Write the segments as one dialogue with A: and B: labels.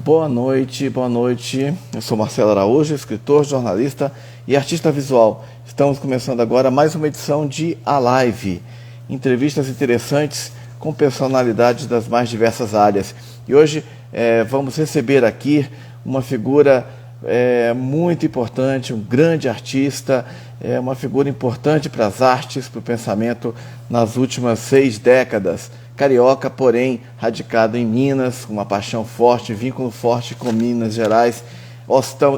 A: Boa noite, boa noite. Eu sou Marcelo Araújo, escritor, jornalista e artista visual. Estamos começando agora mais uma edição de A Live. Entrevistas interessantes com personalidades das mais diversas áreas. E hoje vamos receber aqui uma figura muito importante, um grande artista, uma figura importante para as artes, para o pensamento nas últimas 6 décadas. Carioca, porém, radicado em Minas, com uma paixão forte, vínculo forte com Minas Gerais.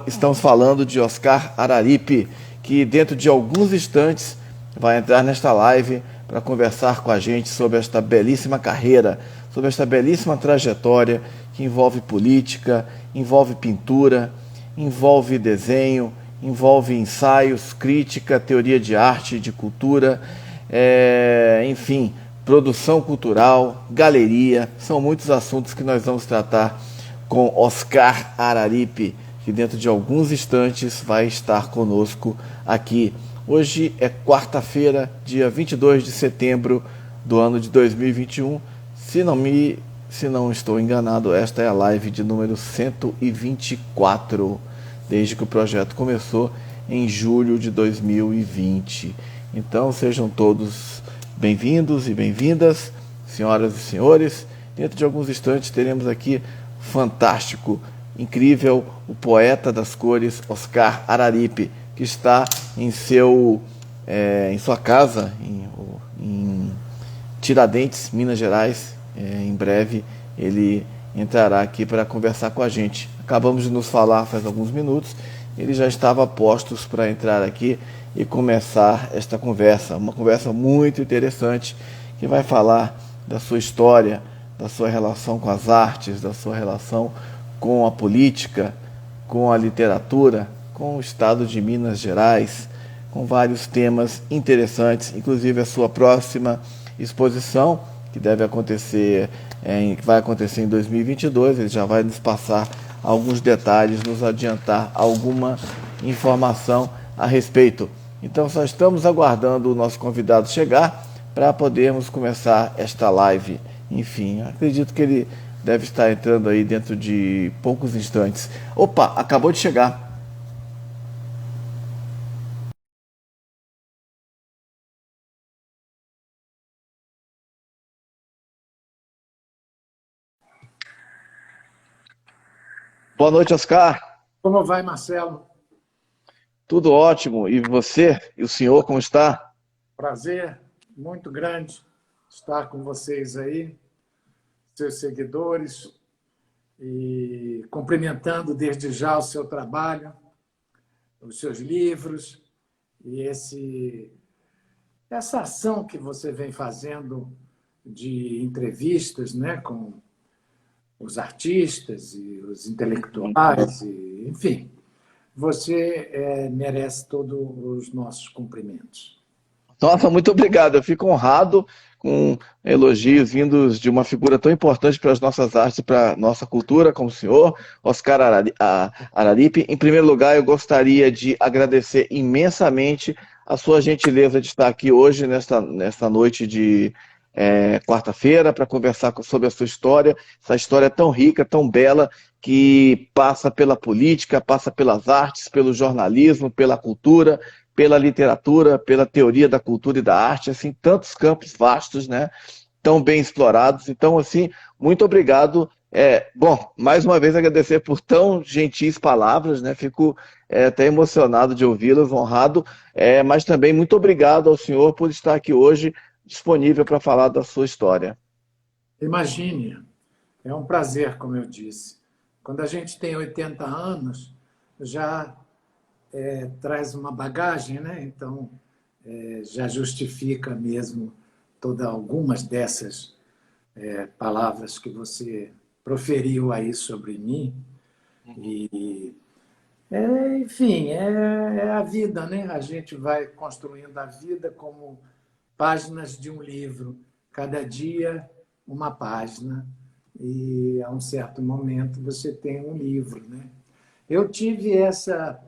A: Estamos falando de Oscar Araripe, que dentro de alguns instantes vai entrar nesta live para conversar com a gente sobre esta belíssima carreira, sobre esta belíssima trajetória que envolve política, envolve pintura, envolve desenho, envolve ensaios, crítica, teoria de arte, de cultura, enfim, produção cultural, galeria. São muitos assuntos que nós vamos tratar com Oscar Araripe, que dentro de alguns instantes vai estar conosco aqui. Hoje é quarta-feira, dia 22 de setembro do ano de 2021. Se não estou enganado, esta é a live de número 124, desde que o projeto começou em julho de 2020. Então sejam todos bem-vindos e bem-vindas, senhoras e senhores. Dentro de alguns instantes teremos aqui fantástico, incrível, o poeta das cores, Oscar Araripe, que está em sua casa, em Tiradentes, Minas Gerais. Em breve ele entrará aqui para conversar com a gente. Acabamos de nos falar faz alguns minutos, ele já estava a postos para entrar aqui e começar esta conversa, uma conversa muito interessante, que vai falar da sua história, da sua relação com as artes, da sua relação com a política, com a literatura, com o estado de Minas Gerais, com vários temas interessantes, inclusive a sua próxima exposição, que deve acontecer, que vai acontecer em 2022, ele já vai nos passar alguns detalhes, nos adiantar alguma informação a respeito. Então só estamos aguardando o nosso convidado chegar para podermos começar esta live. Enfim, acredito que ele deve estar entrando aí dentro de poucos instantes. Opa, acabou de chegar. Boa noite, Oscar.
B: Como vai, Marcelo?
A: Tudo ótimo. E você? E o senhor, como está?
B: Prazer muito grande estar com vocês aí, seus seguidores, e cumprimentando desde já o seu trabalho, os seus livros e essa ação que você vem fazendo de entrevistas, né, com os artistas e os intelectuais, e, enfim, você merece todos os nossos cumprimentos.
A: Nossa, muito obrigado. Eu fico honrado com elogios vindos de uma figura tão importante para as nossas artes, para a nossa cultura, como o senhor, Oscar Araripe. Em primeiro lugar, eu gostaria de agradecer imensamente a sua gentileza de estar aqui hoje, nesta noite de quarta-feira, para conversar sobre a sua história. Essa história tão rica, tão bela, que passa pela política, passa pelas artes, pelo jornalismo, pela cultura, pela literatura, pela teoria da cultura e da arte, assim, tantos campos vastos, né, tão bem explorados. Então, assim, muito obrigado. Bom, mais uma vez agradecer por tão gentis palavras, né, fico até emocionado de ouvi-las, honrado, mas também muito obrigado ao senhor por estar aqui hoje, disponível para falar da sua história.
B: Imagine, é um prazer, como eu disse. Quando a gente tem 80 anos, já traz uma bagagem, né? Então já justifica mesmo algumas dessas palavras que você proferiu aí sobre mim. E, enfim, é a vida, né? A gente vai construindo a vida como páginas de um livro, cada dia uma página, e a um certo momento você tem um livro, né? Eu tive essa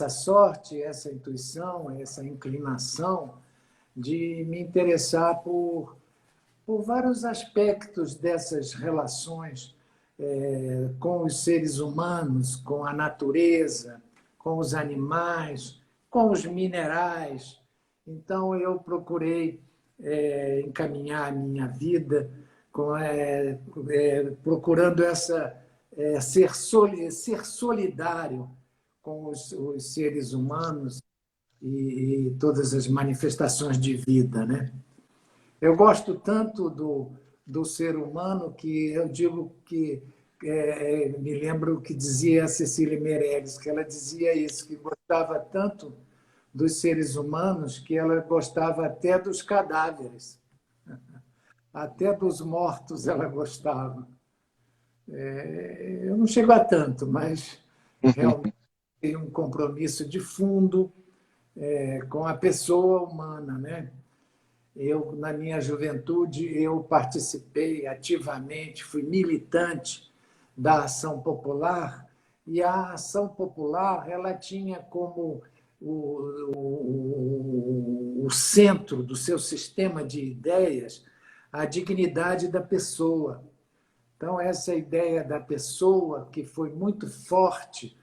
B: sorte, essa intuição, essa inclinação de me interessar por vários aspectos dessas relações com os seres humanos, com a natureza, com os animais, com os minerais. Então, eu procurei encaminhar a minha vida procurando ser solidário com os seres humanos e todas as manifestações de vida, né? Eu gosto tanto do ser humano que eu digo que me lembro o que dizia a Cecília Meirelles, que ela dizia isso, que gostava tanto dos seres humanos que ela gostava até dos cadáveres, até dos mortos ela gostava. Eu não chego a tanto, mas realmente tem um compromisso de fundo com a pessoa humana, né? Eu, na minha juventude, eu participei ativamente, fui militante da Ação Popular, e a Ação Popular ela tinha como o centro do seu sistema de ideias a dignidade da pessoa. Então, essa ideia da pessoa, que foi muito forte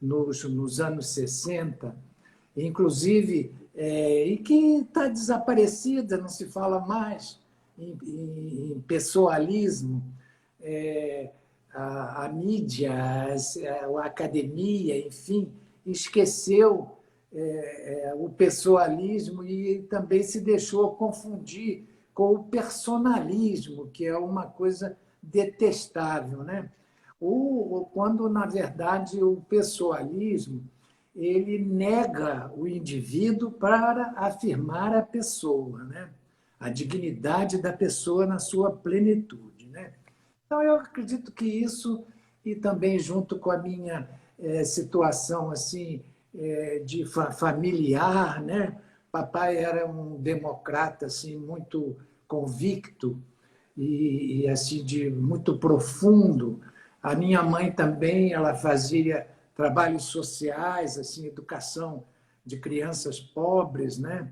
B: nos anos 60, inclusive, e que está desaparecida, não se fala mais em pessoalismo, a mídia, a academia, enfim, esqueceu o pessoalismo e também se deixou confundir com o personalismo, que é uma coisa detestável, né? Quando, na verdade, o pessoalismo ele nega o indivíduo para afirmar a pessoa, né? A dignidade da pessoa na sua plenitude, né? Então, eu acredito que isso, e também junto com a minha situação assim de familiar, né? Papai era um democrata assim muito convicto e assim de muito profundo. A minha mãe também, ela fazia trabalhos sociais, assim, educação de crianças pobres, né?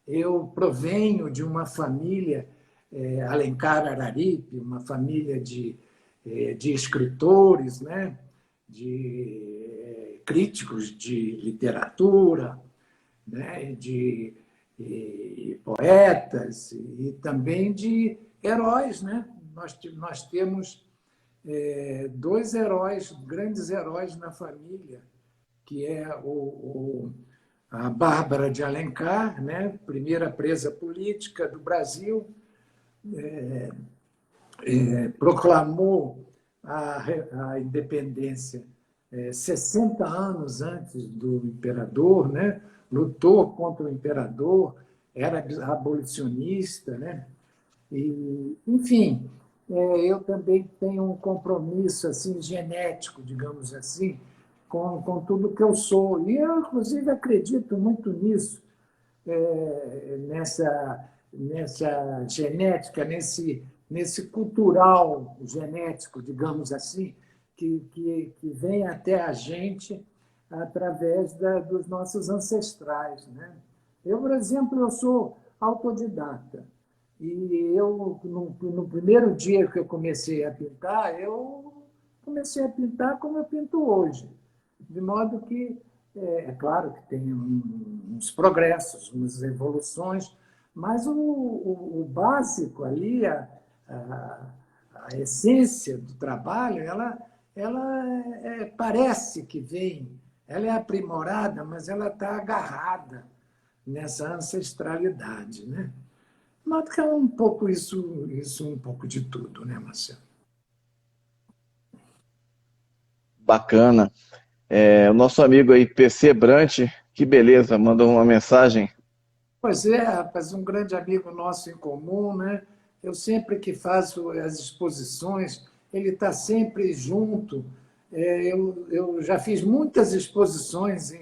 B: Eu provenho de uma família Alencar Araripe, uma família de escritores, né? De críticos de literatura, né? De poetas e também de heróis, né? Nós temos dois heróis, grandes heróis na família, que é a Bárbara de Alencar, né? Primeira presa política do Brasil, proclamou a independência 60 anos antes do imperador, né? Lutou contra o imperador, era abolicionista, né? E, enfim, eu também tenho um compromisso assim genético, digamos assim, com tudo que eu sou. E eu, inclusive, acredito muito nisso, nessa genética, nesse cultural genético, digamos assim, que vem até a gente através dos nossos ancestrais, né? Eu, por exemplo, eu sou autodidata. E eu, no primeiro dia que eu comecei a pintar, eu comecei a pintar como eu pinto hoje. De modo que, é claro que tem uns progressos, umas evoluções, mas o básico ali, a essência do trabalho, ela parece que vem, ela é aprimorada, mas ela está agarrada nessa ancestralidade, né? Mas que é um pouco isso um pouco de tudo, né, Marcelo?
A: Bacana. O nosso amigo aí, PC Brant, que beleza, mandou uma mensagem.
B: Pois é, rapaz, um grande amigo nosso em comum, né? Eu sempre que faço as exposições, ele está sempre junto. Eu já fiz muitas exposições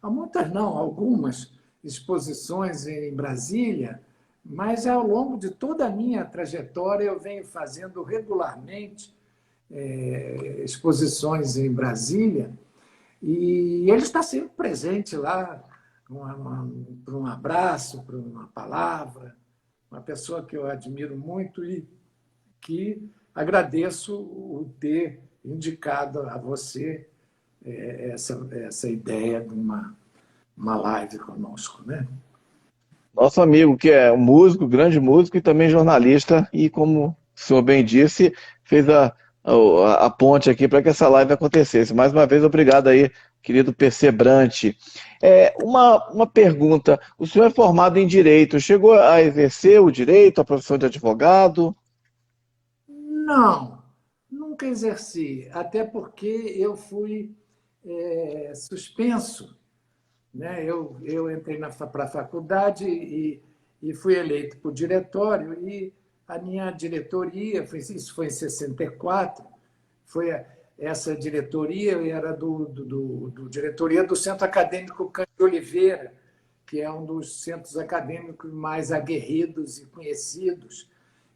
B: muitas não, algumas exposições em Brasília, mas ao longo de toda a minha trajetória eu venho fazendo regularmente exposições em Brasília e ele está sempre presente lá para um abraço, para uma palavra, uma pessoa que eu admiro muito e que agradeço o o ter indicado a você essa ideia de uma live conosco, né?
A: Nosso amigo, que é um músico, grande músico e também jornalista, e como o senhor bem disse, fez a ponte aqui para que essa live acontecesse. Mais uma vez, obrigado aí, querido PC Brant. Uma pergunta: o senhor é formado em Direito, chegou a exercer o direito, a profissão de advogado?
B: Não, nunca exerci, até porque eu fui suspenso, né? Eu entrei para a faculdade e fui eleito por diretório, e a minha diretoria, isso foi em 64, foi essa diretoria, era do diretoria do Centro Acadêmico Cândido Oliveira, que é um dos centros acadêmicos mais aguerridos e conhecidos.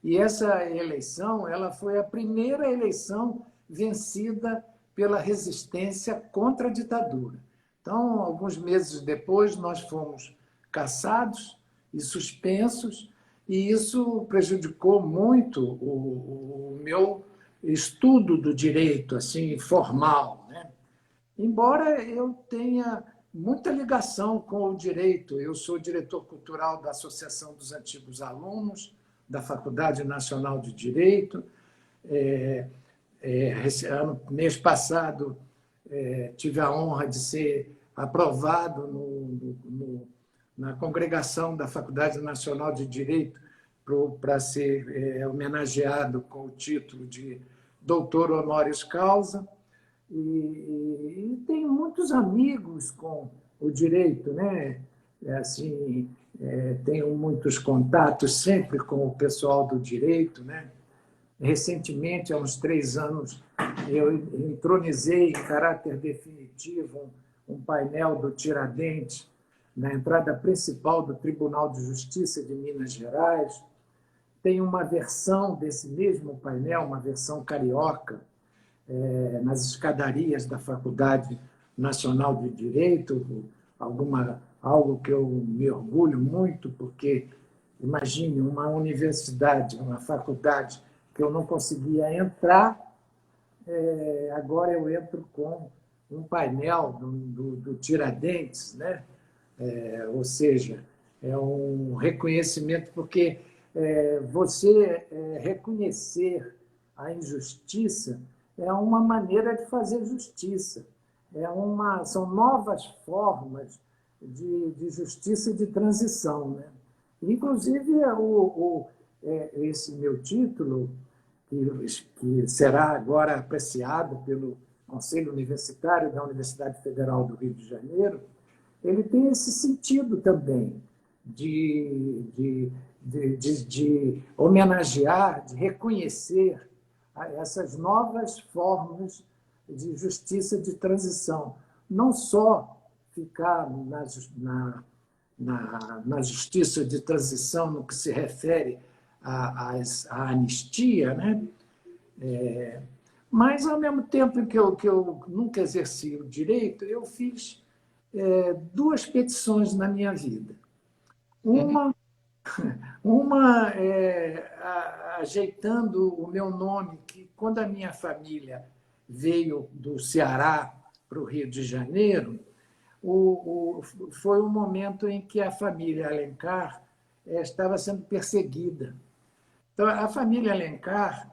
B: E essa eleição, ela foi a primeira eleição vencida pela resistência contra a ditadura. Então, alguns meses depois, nós fomos cassados e suspensos, e isso prejudicou muito o meu estudo do direito assim formal, né? Embora eu tenha muita ligação com o direito, eu sou diretor cultural da Associação dos Antigos Alunos da Faculdade Nacional de Direito. Mês passado, tive a honra de ser aprovado na congregação da Faculdade Nacional de Direito para ser homenageado com o título de doutor honoris causa. E tenho muitos amigos com o direito, né? Assim, tenho muitos contatos sempre com o pessoal do direito, né? Recentemente, há uns 3 anos, eu entronizei em caráter definitivo um painel do Tiradentes na entrada principal do Tribunal de Justiça de Minas Gerais. Tem uma versão desse mesmo painel, uma versão carioca, nas escadarias da Faculdade Nacional de Direito, algo que eu me orgulho muito, porque, imagine, uma universidade, uma faculdade que eu não conseguia entrar, agora eu entro com um painel do Tiradentes, né? Ou seja, é um reconhecimento, porque você reconhecer a injustiça é uma maneira de fazer justiça. São novas formas de justiça de transição, né? Inclusive, esse meu título, que será agora apreciado pelo Conselho Universitário da Universidade Federal do Rio de Janeiro, ele tem esse sentido também de homenagear, de reconhecer essas novas formas de justiça de transição. Não só ficar na justiça de transição no que se refere à anistia, né? Mas, ao mesmo tempo que eu nunca exerci o direito, eu fiz 2 petições na minha vida. Uma ajeitando o meu nome, que quando a minha família veio do Ceará para o Rio de Janeiro, foi um momento em que a família Alencar estava sendo perseguida. Então, a família Alencar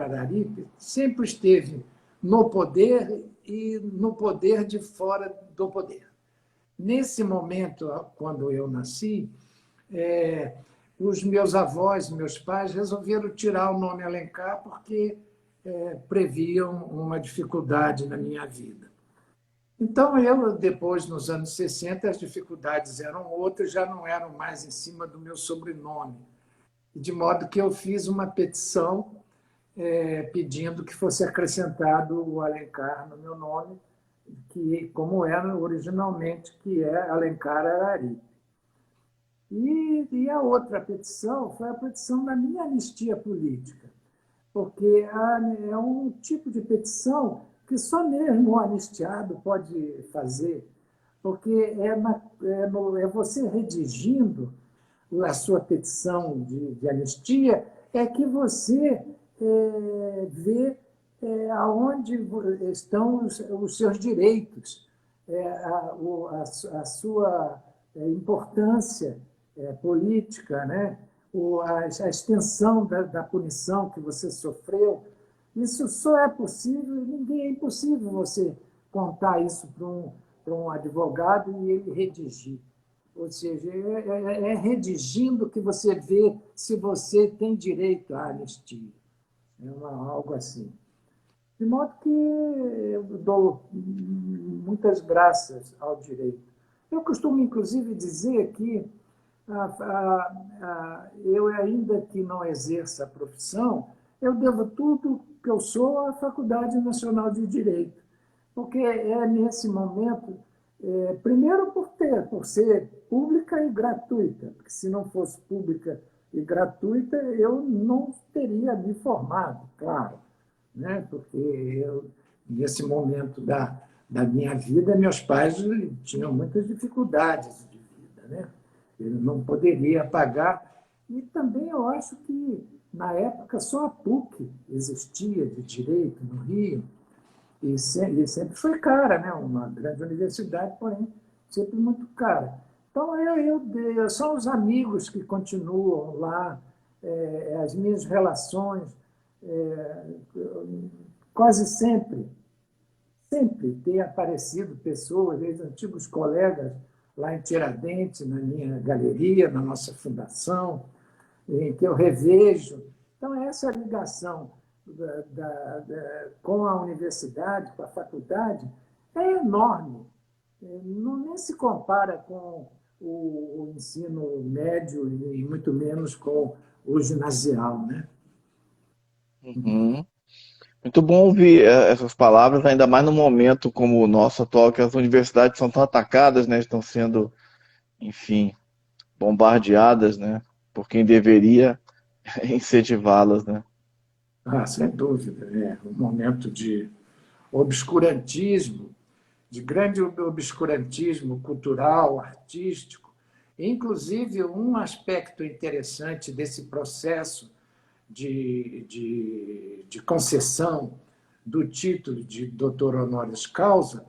B: Araripe, sempre esteve no poder e no poder de fora do poder. Nesse momento, quando eu nasci, os meus avós, meus pais, resolveram tirar o nome Alencar porque previam uma dificuldade na minha vida. Então, depois, nos anos 60, as dificuldades eram outras, já não eram mais em cima do meu sobrenome. De modo que eu fiz uma petição pedindo que fosse acrescentado o Alencar no meu nome, que, como era originalmente, que é Alencar Araripe. E a outra petição foi a petição da minha anistia política, porque é um tipo de petição que só mesmo o anistiado pode fazer, porque é você redigindo a sua petição de anistia, é que você ver aonde estão os seus direitos, a sua importância política, né? A extensão da punição que você sofreu. Isso só é possível, é impossível você contar isso para um advogado e ele redigir. Ou seja, é redigindo que você vê se você tem direito à anistia. Algo assim. De modo que eu dou muitas graças ao direito. Eu costumo, inclusive, dizer que eu, ainda que não exerça a profissão, eu devo tudo que eu sou à Faculdade Nacional de Direito, porque nesse momento, primeiro por ser pública e gratuita, porque se não fosse pública e gratuita, eu não teria me formado, claro, né? Porque eu, nesse momento da minha vida, meus pais tinham muitas dificuldades de vida, né? Ele não poderia pagar. E também eu acho que, na época, só a PUC existia de Direito no Rio, e sempre foi cara, né? Uma grande universidade, porém, sempre muito cara. Então, são os amigos que continuam lá, as minhas relações, quase sempre tem aparecido pessoas, antigos colegas lá em Tiradentes, na minha galeria, na nossa fundação, em que eu revejo. Então, essa ligação com a universidade, com a faculdade, é enorme. Nem se compara com o ensino médio e muito menos com o ginasial, né?
A: Uhum. Muito bom ouvir essas palavras, ainda mais num momento como o nosso atual, que as universidades são tão atacadas, né? Estão sendo, enfim, bombardeadas, né? Por quem deveria incentivá-las, né?
B: Sem dúvida. Um momento de obscurantismo, de grande obscurantismo cultural, artístico. Inclusive, um aspecto interessante desse processo de concessão do título de doutor honoris causa,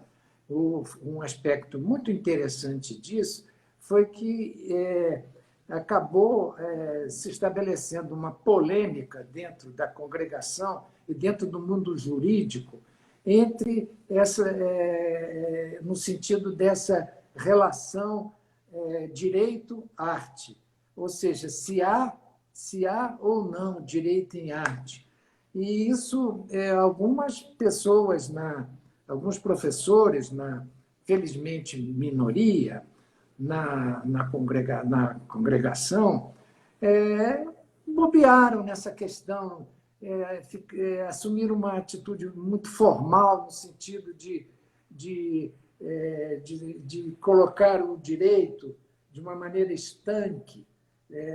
B: um aspecto muito interessante disso foi que acabou se estabelecendo uma polêmica dentro da congregação e dentro do mundo jurídico entre no sentido dessa relação direito-arte, ou seja, se há ou não direito em arte. E isso, algumas pessoas, alguns professores, felizmente minoria, na congregação, bobearam nessa questão, assumiram uma atitude muito formal, no sentido de colocar o direito de uma maneira estanque,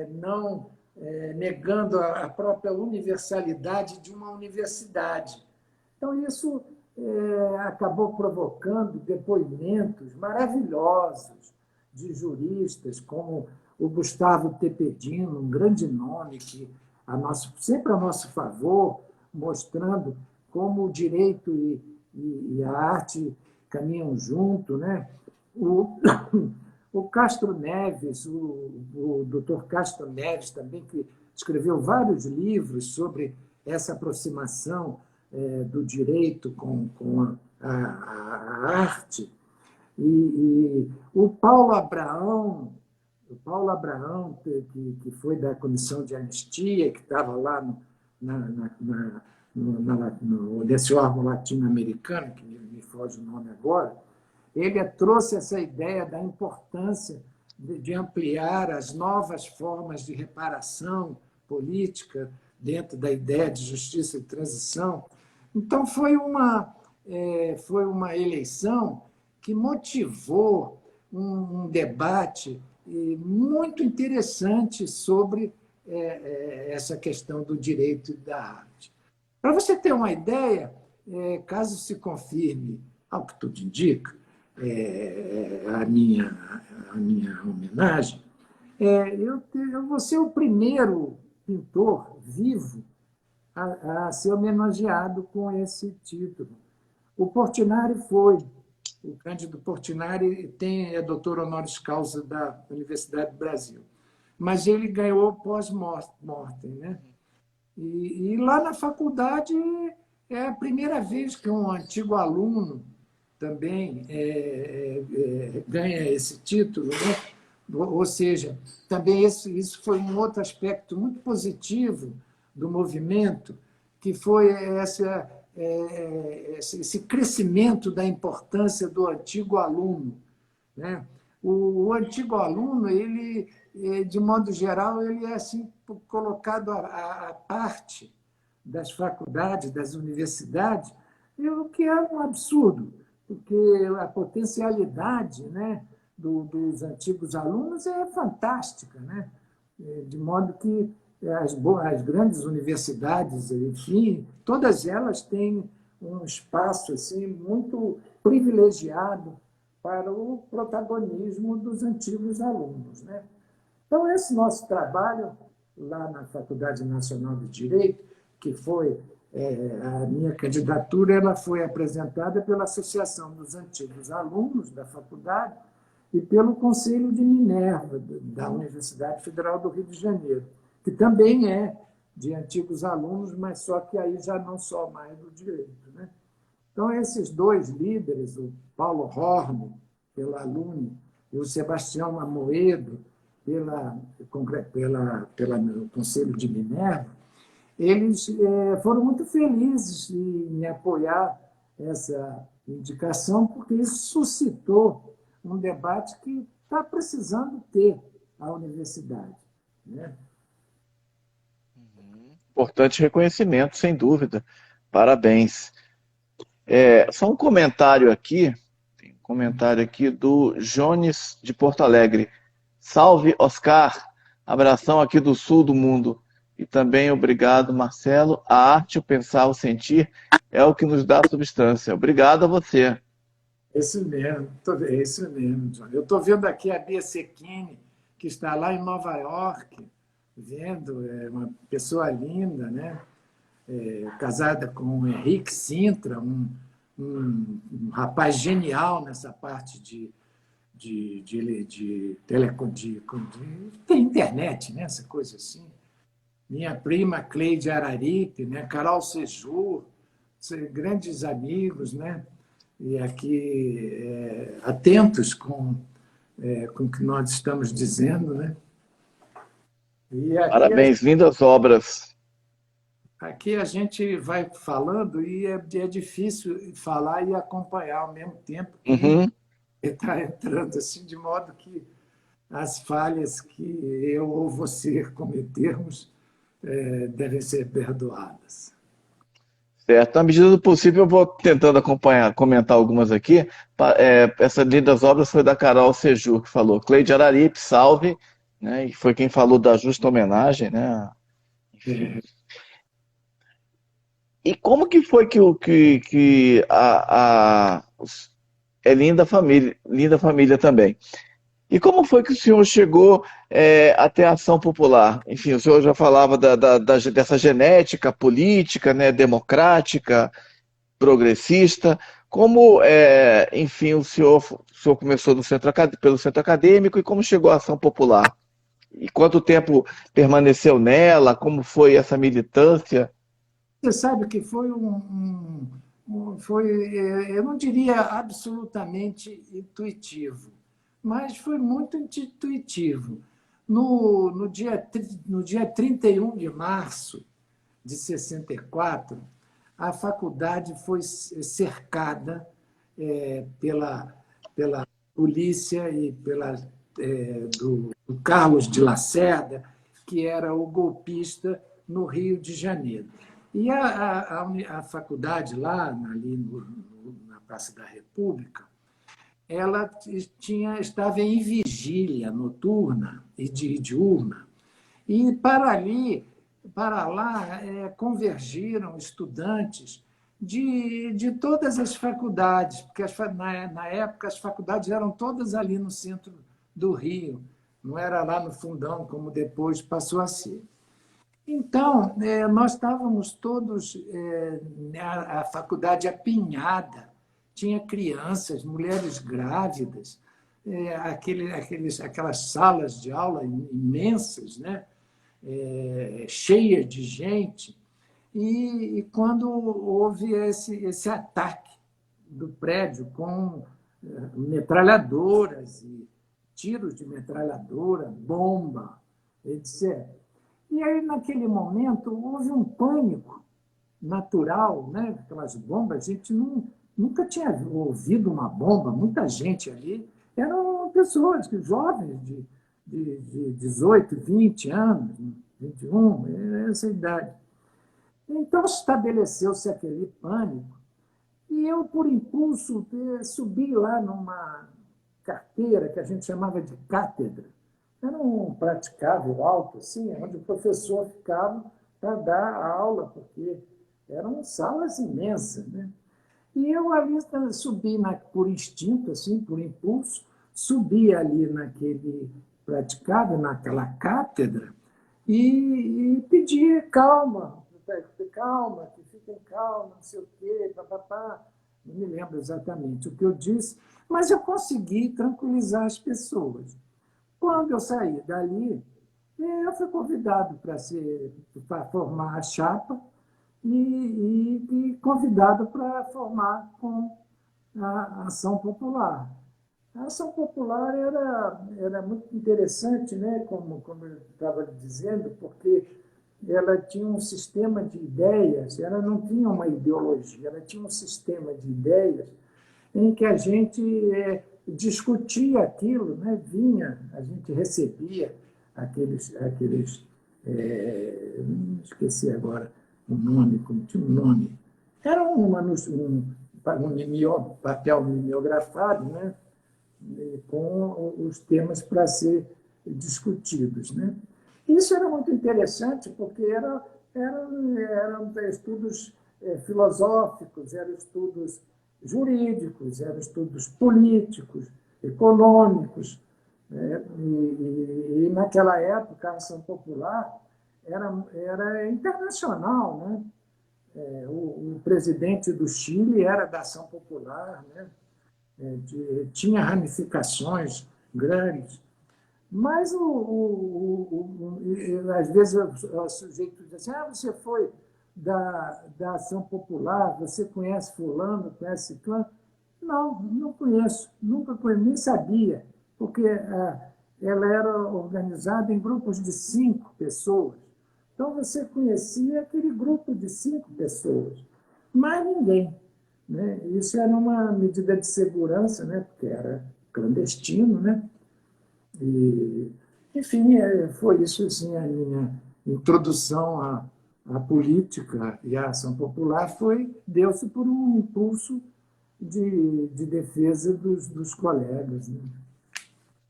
B: não negando a própria universalidade de uma universidade. Então, isso acabou provocando depoimentos maravilhosos de juristas, como o Gustavo Tepedino, um grande nome que sempre a nosso favor, mostrando como o direito e a arte caminham junto, né? O Castro Neves, o doutor Castro Neves também, que escreveu vários livros sobre essa aproximação do direito com a arte. E o Paulo Abraão, que foi da Comissão de Anistia, que estava lá nesse órgão latino-americano, que me foge o nome agora, ele trouxe essa ideia da importância de ampliar as novas formas de reparação política dentro da ideia de justiça de transição. Então, foi uma eleição que motivou um debate muito interessante sobre essa questão do direito e da arte. Para você ter uma ideia, caso se confirme, ao que tudo indica, a minha homenagem, eu vou ser o primeiro pintor vivo a ser homenageado com esse título. O Portinari foi. O Cândido Portinari é doutor honoris causa da Universidade do Brasil. Mas ele ganhou pós-mortem, né? E lá na faculdade é a primeira vez que um antigo aluno também ganha esse título, né? Ou seja, também isso foi um outro aspecto muito positivo do movimento, que foi esse crescimento da importância do antigo aluno, né? O antigo aluno, ele, de modo geral, ele é assim colocado à parte das faculdades, das universidades, o que é um absurdo, porque a potencialidade, né, dos antigos alunos é fantástica, né? De modo que as grandes universidades, enfim, todas elas têm um espaço assim, muito privilegiado para o protagonismo dos antigos alunos, né? Então, esse nosso trabalho lá na Faculdade Nacional de Direito, que foi a minha candidatura, ela foi apresentada pela Associação dos Antigos Alunos da faculdade e pelo Conselho de Minerva, da Universidade Federal do Rio de Janeiro, que também é de antigos alunos, mas só que aí já não só mais do direito, né? Então, esses dois líderes, o Paulo Horn, pela Alune, e o Sebastião Amoedo, pelo Conselho de Minerva, eles foram muito felizes em apoiar essa indicação, porque isso suscitou um debate que está precisando ter a universidade, né?
A: Importante reconhecimento, sem dúvida. Parabéns. Só um comentário aqui do Jones de Porto Alegre. Salve, Oscar. Abração aqui do sul do mundo. E também obrigado, Marcelo. A arte, o pensar, o sentir é o que nos dá substância. Obrigado a você.
B: É isso mesmo, John. Eu estou vendo aqui a Bia Secchini, que está lá em Nova York, vendo, é uma pessoa linda, né? Casada com o Henrique Sintra, um rapaz genial nessa parte tem internet, né? Essa coisa assim. Minha prima Cleide Araripe, né? Carol Sejur, grandes amigos, né? E aqui atentos com o que nós estamos dizendo, né? E
A: Parabéns, lindas obras.
B: aqui a gente vai falando e é difícil falar e acompanhar ao mesmo tempo que
A: Uhum.
B: está entrando, assim, de modo que as falhas que eu ou você cometermos devem ser perdoadas.
A: Certo. Na medida do possível, eu vou tentando acompanhar, comentar algumas aqui. Essa lindas obras foi da Carol Sejur, que falou. Cleide Araripe, salve, né? E foi quem falou da justa homenagem, né? Enfim.
B: É,
A: E como que foi é linda família também. E como foi que o senhor chegou até a ação popular? Enfim, o senhor já falava dessa genética política, né, democrática, progressista. Como, enfim, o senhor começou pelo centro acadêmico e como chegou à ação popular? E quanto tempo permaneceu nela? Como foi essa militância?
B: você sabe que eu não diria absolutamente intuitivo, mas foi muito intuitivo. No dia 31 de março de 64, a faculdade foi cercada pela polícia e do Carlos de Lacerda, que era o golpista no Rio de Janeiro. E a faculdade lá, ali na Praça da República, ela estava em vigília noturna e diurna. E para lá, convergiram estudantes de todas as faculdades, porque na época as faculdades eram todas ali no centro do Rio, não era lá no fundão, como depois passou a ser. Então, nós estávamos todos, a faculdade apinhada, tinha crianças, mulheres grávidas, aquelas salas de aula imensas, né? Cheias de gente. E quando houve esse ataque do prédio com metralhadoras e tiros de metralhadora, bomba, etc. E aí, naquele momento, houve um pânico natural, né? Aquelas bombas, a gente nunca tinha ouvido uma bomba, muita gente ali. Eram pessoas, jovens, de 18, 20 anos, 21, essa idade. Então, estabeleceu-se aquele pânico. E eu, por impulso, subi lá numa carteira que a gente chamava de cátedra. Era um praticável alto, assim, onde o professor ficava para dar a aula, porque eram salas imensas, né? E eu ali subi por instinto, assim, por impulso, subi ali naquele praticável, naquela cátedra, e pedi calma, calma, que fiquem calma, não sei o quê, papapá. Não me lembro exatamente o que eu disse, mas eu consegui tranquilizar as pessoas. Quando eu saí dali, eu fui convidado para formar a chapa e convidado para formar com a Ação Popular. A Ação Popular era muito interessante, né? Como eu estava dizendo, porque ela tinha um sistema de ideias, ela não tinha uma ideologia, ela tinha um sistema de ideias em que a gente discutia aquilo, né? A gente recebia aqueles esqueci agora o nome, como tinha um nome. Era um papel mimeografado, né? Com os temas para ser discutidos, né? Isso era muito interessante, porque eram estudos filosóficos, eram estudos jurídicos, eram estudos políticos, econômicos, né? E naquela época, a Ação Popular era internacional, né? O presidente do Chile era da Ação Popular, né? Tinha ramificações grandes. Mas, às vezes, o sujeito diz assim, você foi da Ação Popular, você conhece fulano, conhece ciclano? Não, não conheço, nunca conheci, nem sabia, porque ela era organizada em grupos de 5 pessoas. Então, você conhecia aquele grupo de 5 pessoas, mais ninguém. Né? Isso era uma medida de segurança, né? Porque era clandestino, né? E, enfim, foi isso assim, a minha introdução à política e à ação popular deu-se por um impulso de defesa dos colegas. Né?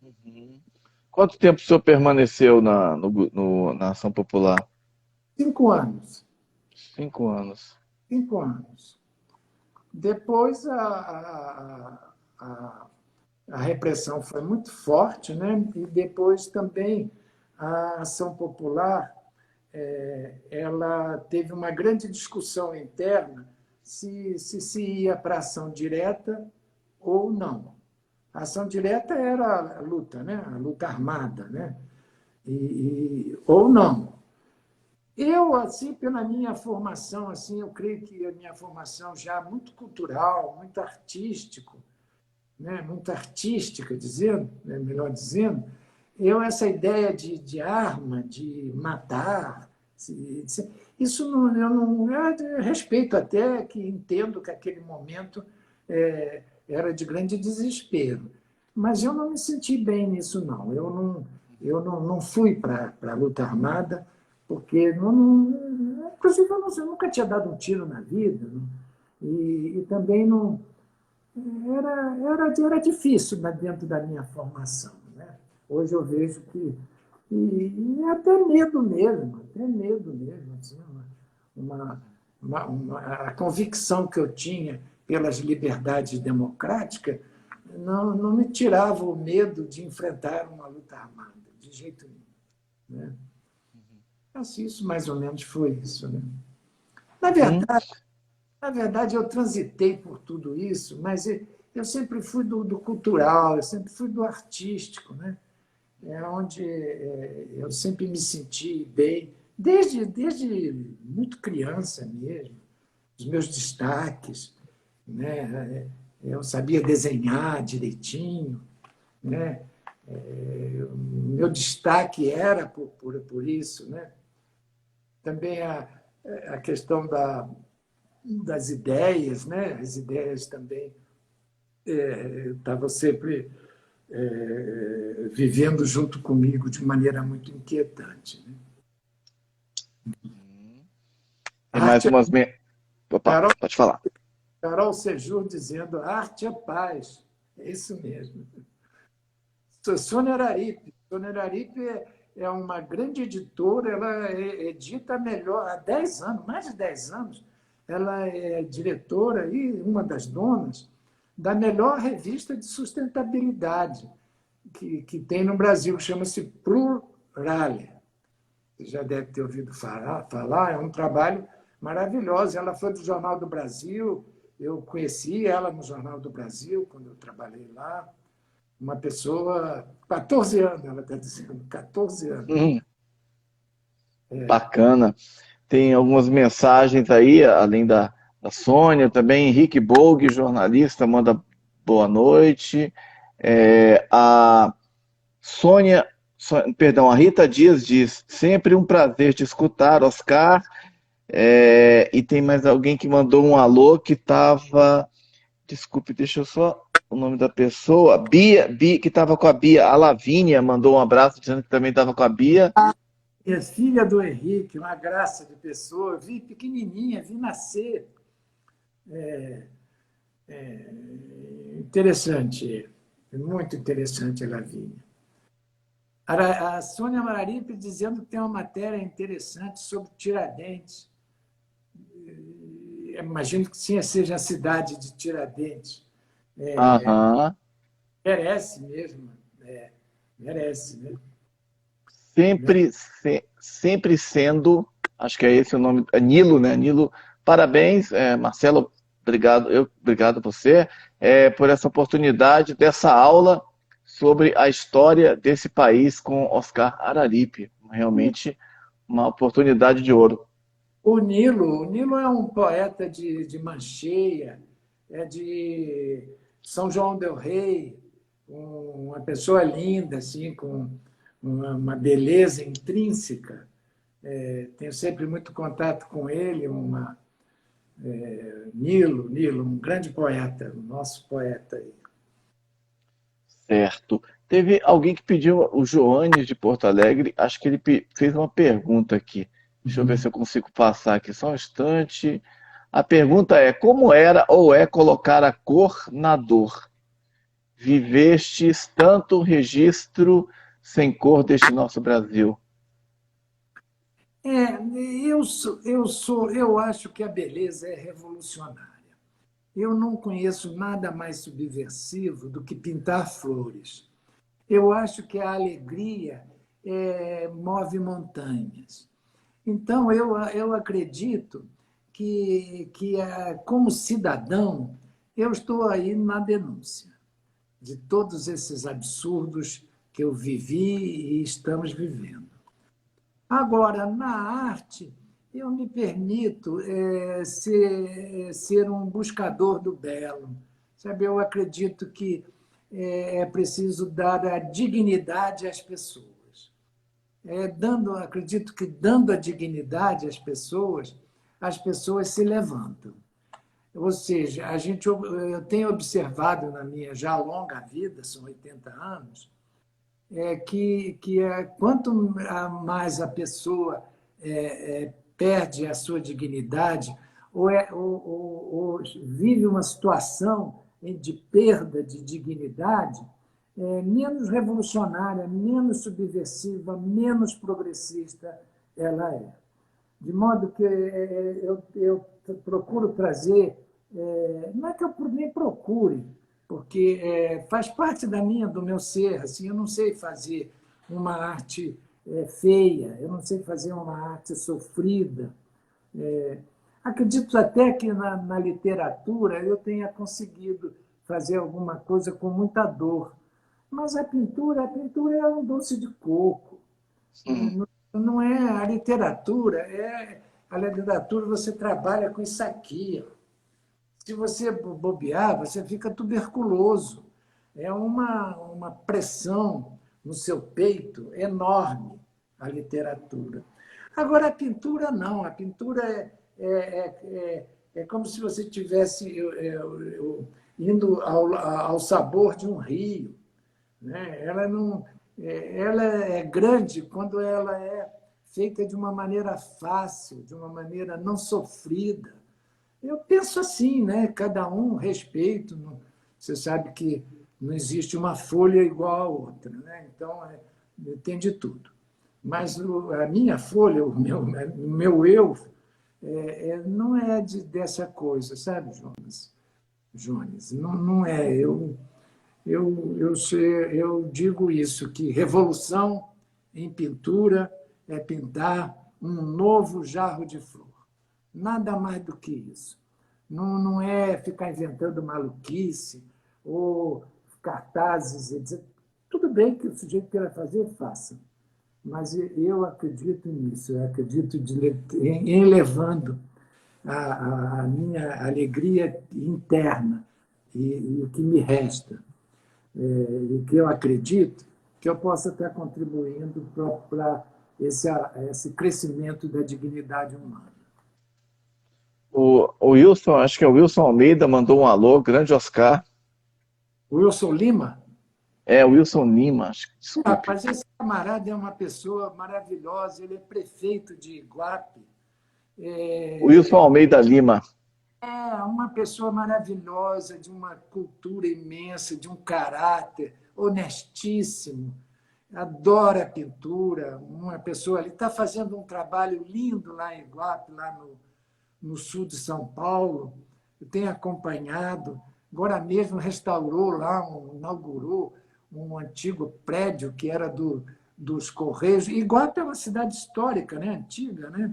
A: Uhum. Quanto tempo o senhor permaneceu na Ação Popular?
B: 5 anos.
A: 5 anos.
B: 5 anos. Depois a repressão foi muito forte, né? E depois também a ação popular ela teve uma grande discussão interna se ia para a ação direta ou não. A ação direta era a luta, né? A luta armada, né? Ou não. Eu, assim, pela minha formação, assim, eu creio que a minha formação já muito cultural, muito artístico, né, muito artística, dizendo, né, melhor dizendo, essa ideia de arma, de matar, isso não, eu respeito até que entendo que aquele momento era de grande desespero, mas eu não me senti bem nisso, não. Eu não fui para a luta armada, porque, inclusive, eu nunca tinha dado um tiro na vida, não, e também não era difícil dentro da minha formação. Né? Hoje eu vejo que. E até medo mesmo. Assim, a convicção que eu tinha pelas liberdades democráticas não me tirava o medo de enfrentar uma luta armada, de jeito nenhum. Né? Assim, isso mais ou menos foi isso, né? Na
A: Uhum.
B: verdade, na verdade, eu transitei por tudo isso, mas eu sempre fui do cultural, eu sempre fui do artístico, né? É onde eu sempre me senti bem, desde muito criança mesmo, os meus destaques, né? Eu sabia desenhar direitinho, né? Meu destaque era por isso, né? Também a questão das ideias, né? As ideias também estavam sempre vivendo junto comigo de maneira muito inquietante, né?
A: Tem mais
B: Arte,
A: umas. Opa,
B: Carol,
A: pode falar.
B: Carol Sejur dizendo, arte é paz. É isso mesmo. Sônia Araripe. Sônia Araripe é uma grande editora, ela edita melhor há 10 anos, mais de 10 anos. Ela é diretora e uma das donas da melhor revista de sustentabilidade que tem no Brasil, que chama-se Plurale. Você já deve ter ouvido falar, é um trabalho maravilhoso. Ela foi do Jornal do Brasil, eu conheci ela no Jornal do Brasil, quando eu trabalhei lá. Uma pessoa, 14 anos, ela está dizendo, 14 anos.
A: Uhum. Bacana. Tem algumas mensagens aí, além da Sônia, também Henrique Bolg, jornalista, manda boa noite. A Sônia, perdão, a Rita Dias diz, sempre um prazer te escutar, Oscar. E tem mais alguém que mandou um alô que estava. Desculpe, deixa eu só o nome da pessoa. Bia, que estava com a Bia. A Lavínia mandou um abraço dizendo que também estava com a Bia.
B: É filha do Henrique, uma graça de pessoa. Vi pequenininha, vi nascer. Interessante, muito interessante a Lavínia. A Sônia Mararipe dizendo que tem uma matéria interessante sobre Tiradentes. Imagino que sim, seja a cidade de Tiradentes.
A: Aham.
B: Merece mesmo, merece, né?
A: Sempre sendo, acho que é esse o nome, é Nilo, né? Nilo, parabéns, Marcelo, obrigado a você, por essa oportunidade dessa aula sobre a história desse país com Oscar Araripe. Realmente uma oportunidade de ouro.
B: O Nilo é um poeta de Mancheia, é de São João del Rei, uma pessoa linda, assim, com uma beleza intrínseca. Tenho sempre muito contato com ele, Nilo, um grande poeta, o nosso poeta aí.
A: Certo. Teve alguém que pediu, o Joanes de Porto Alegre, acho que ele fez uma pergunta aqui. Deixa eu ver se eu consigo passar aqui só um instante. A pergunta é: como era ou é colocar a cor na dor? Vivestes tanto registro sem cor deste nosso Brasil.
B: Eu acho que a beleza é revolucionária. Eu não conheço nada mais subversivo do que pintar flores. Eu acho que a alegria move montanhas. Então, eu acredito como cidadão, eu estou aí na denúncia de todos esses absurdos que eu vivi e estamos vivendo. Agora, na arte, eu me permito ser um buscador do belo. Sabe, eu acredito que é preciso dar a dignidade às pessoas. Acredito que dando a dignidade as pessoas se levantam. Ou seja, eu tenho observado na minha já longa vida, são 80 anos, quanto mais a pessoa perde a sua dignidade ou vive uma situação de perda de dignidade, menos revolucionária, menos subversiva, menos progressista ela é. De modo que eu procuro trazer, não é que eu nem procure, porque faz parte do meu ser. Assim, eu não sei fazer uma arte feia, eu não sei fazer uma arte sofrida. Acredito até que na literatura eu tenha conseguido fazer alguma coisa com muita dor, mas a pintura é um doce de coco.
A: Hum.
B: Não é a literatura, a literatura você trabalha com isso aqui. Ó. Se você bobear, você fica tuberculoso. É uma pressão no seu peito enorme, a literatura. Agora, a pintura não. A pintura é como se você estivesse indo ao sabor de um rio. Né? Ela é grande quando ela é feita de uma maneira fácil, de uma maneira não sofrida. Eu penso assim, né? Cada um respeito. Você sabe que não existe uma folha igual à outra, né? Então tem de tudo. Mas a minha folha, o meu eu, não é dessa coisa, sabe, Jonas? Jones, não é. Eu digo isso, que revolução em pintura é pintar um novo jarro de flor. Nada mais do que isso. Não é ficar inventando maluquice ou cartazes, etc. Tudo bem que o sujeito queira fazer, faça. Mas eu acredito nisso, eu acredito em levando a minha alegria interna e o que me resta. E que eu acredito que eu possa estar contribuindo para esse crescimento da dignidade humana.
A: O Wilson, acho que é o Wilson Almeida, mandou um alô, grande Oscar.
B: Wilson Lima?
A: É, Wilson Lima, desculpe.
B: Rapaz, esse camarada é uma pessoa maravilhosa, ele é prefeito de Iguape,
A: Wilson Almeida Lima.
B: é uma pessoa maravilhosa, de uma cultura imensa, de um caráter honestíssimo, adora pintura, uma pessoa, ele está fazendo um trabalho lindo lá em Iguape, lá no sul de São Paulo, eu tenho acompanhado, agora mesmo restaurou lá, inaugurou um antigo prédio que era dos Correios. Iguape é uma cidade histórica, né? Antiga, né?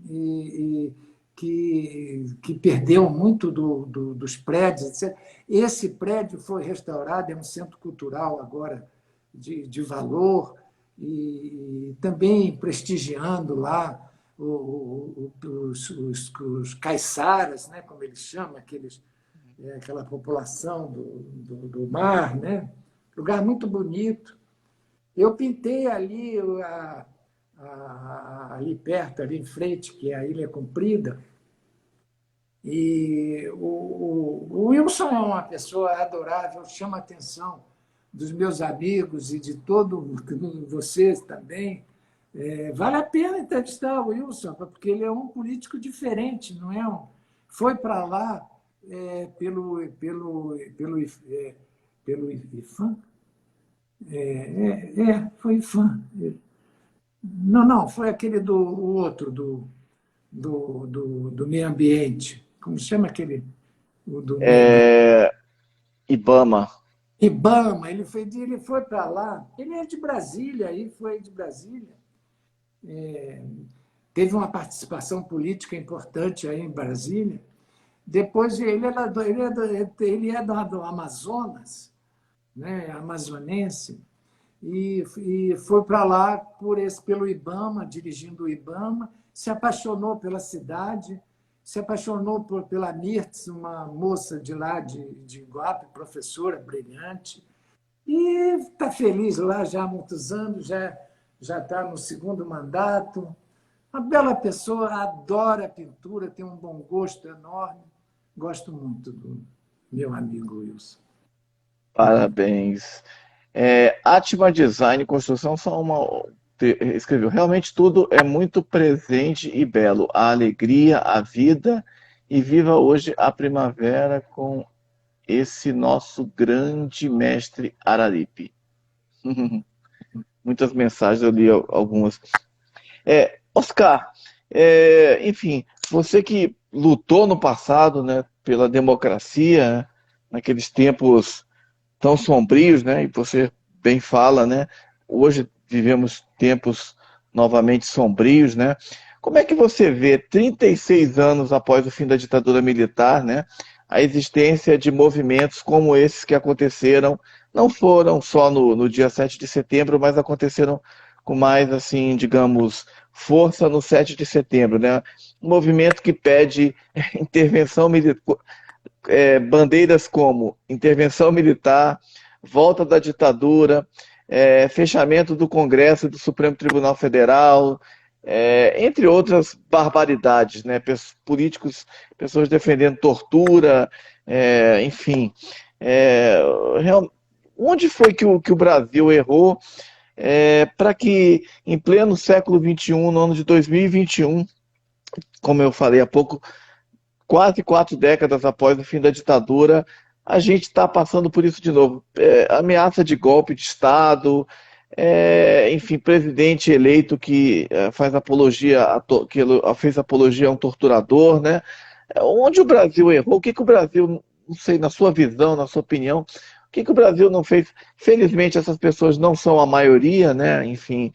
B: E que perdeu muito dos prédios, etc. Esse prédio foi restaurado, é um centro cultural agora de valor, e também prestigiando lá os caiçaras, né, como eles chamam, aquela população do mar, né? Lugar muito bonito. Eu pintei ali, ali perto, ali em frente, que é a Ilha Comprida, e o Wilson é uma pessoa adorável, chama a atenção dos meus amigos e de todos vocês também. Vale a pena entrevistar o Wilson, porque ele é um político diferente, não é foi para lá pelo IFAM? Foi IFAM. Não, foi aquele o outro, do meio ambiente. Como se chama aquele? O do meio ambiente.
A: Ibama.
B: IBAMA, ele foi para lá. Ele é de Brasília, aí foi de Brasília. Teve uma participação política importante aí em Brasília. Depois ele é do Amazonas, né, amazonense, e foi para lá pelo IBAMA, dirigindo o IBAMA, se apaixonou pela cidade, se apaixonou pela Mirtz, uma moça de lá de Iguape, professora brilhante, e está feliz lá já há muitos anos, já está no segundo mandato. Uma bela pessoa, adora pintura, tem um bom gosto enorme. Gosto muito do meu amigo Wilson.
A: Parabéns. Atma Design e Construção são escreveu, realmente tudo é muito presente e belo. A alegria, a vida, e viva hoje a primavera com esse nosso grande mestre Araripe. Muitas mensagens, eu li algumas. Oscar, enfim, você que lutou no passado, né, pela democracia, né, naqueles tempos tão sombrios, né, e você bem fala, né, hoje vivemos tempos novamente sombrios, né? Como é que você vê, 36 anos após o fim da ditadura militar, né, a existência de movimentos como esses que aconteceram, não foram só no dia 7 de setembro, mas aconteceram com mais, assim, digamos, força no 7 de setembro, né? Um movimento que pede intervenção militar, bandeiras como intervenção militar, volta da ditadura, fechamento do Congresso e do Supremo Tribunal Federal, entre outras barbaridades, né? Políticos, pessoas defendendo tortura, enfim. É, onde foi que o Brasil errou para que, em pleno século XXI, no ano de 2021, como eu falei há pouco, quase 4 décadas após o fim da ditadura, a gente está passando por isso de novo. Ameaça de golpe de Estado, enfim, presidente eleito que faz apologia que fez apologia a um torturador, né? Onde o Brasil errou? O que o Brasil, não sei, na sua visão, na sua opinião, o que o Brasil não fez? Felizmente essas pessoas não são a maioria, né? Enfim,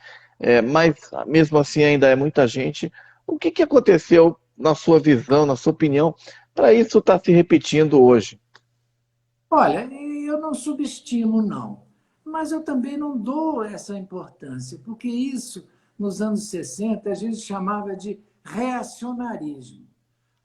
A: mas mesmo assim ainda é muita gente. O que aconteceu na sua visão, na sua opinião, para isso estar se repetindo hoje?
B: Olha, eu não subestimo, não. Mas eu também não dou essa importância, porque isso, nos anos 60, a gente chamava de reacionarismo.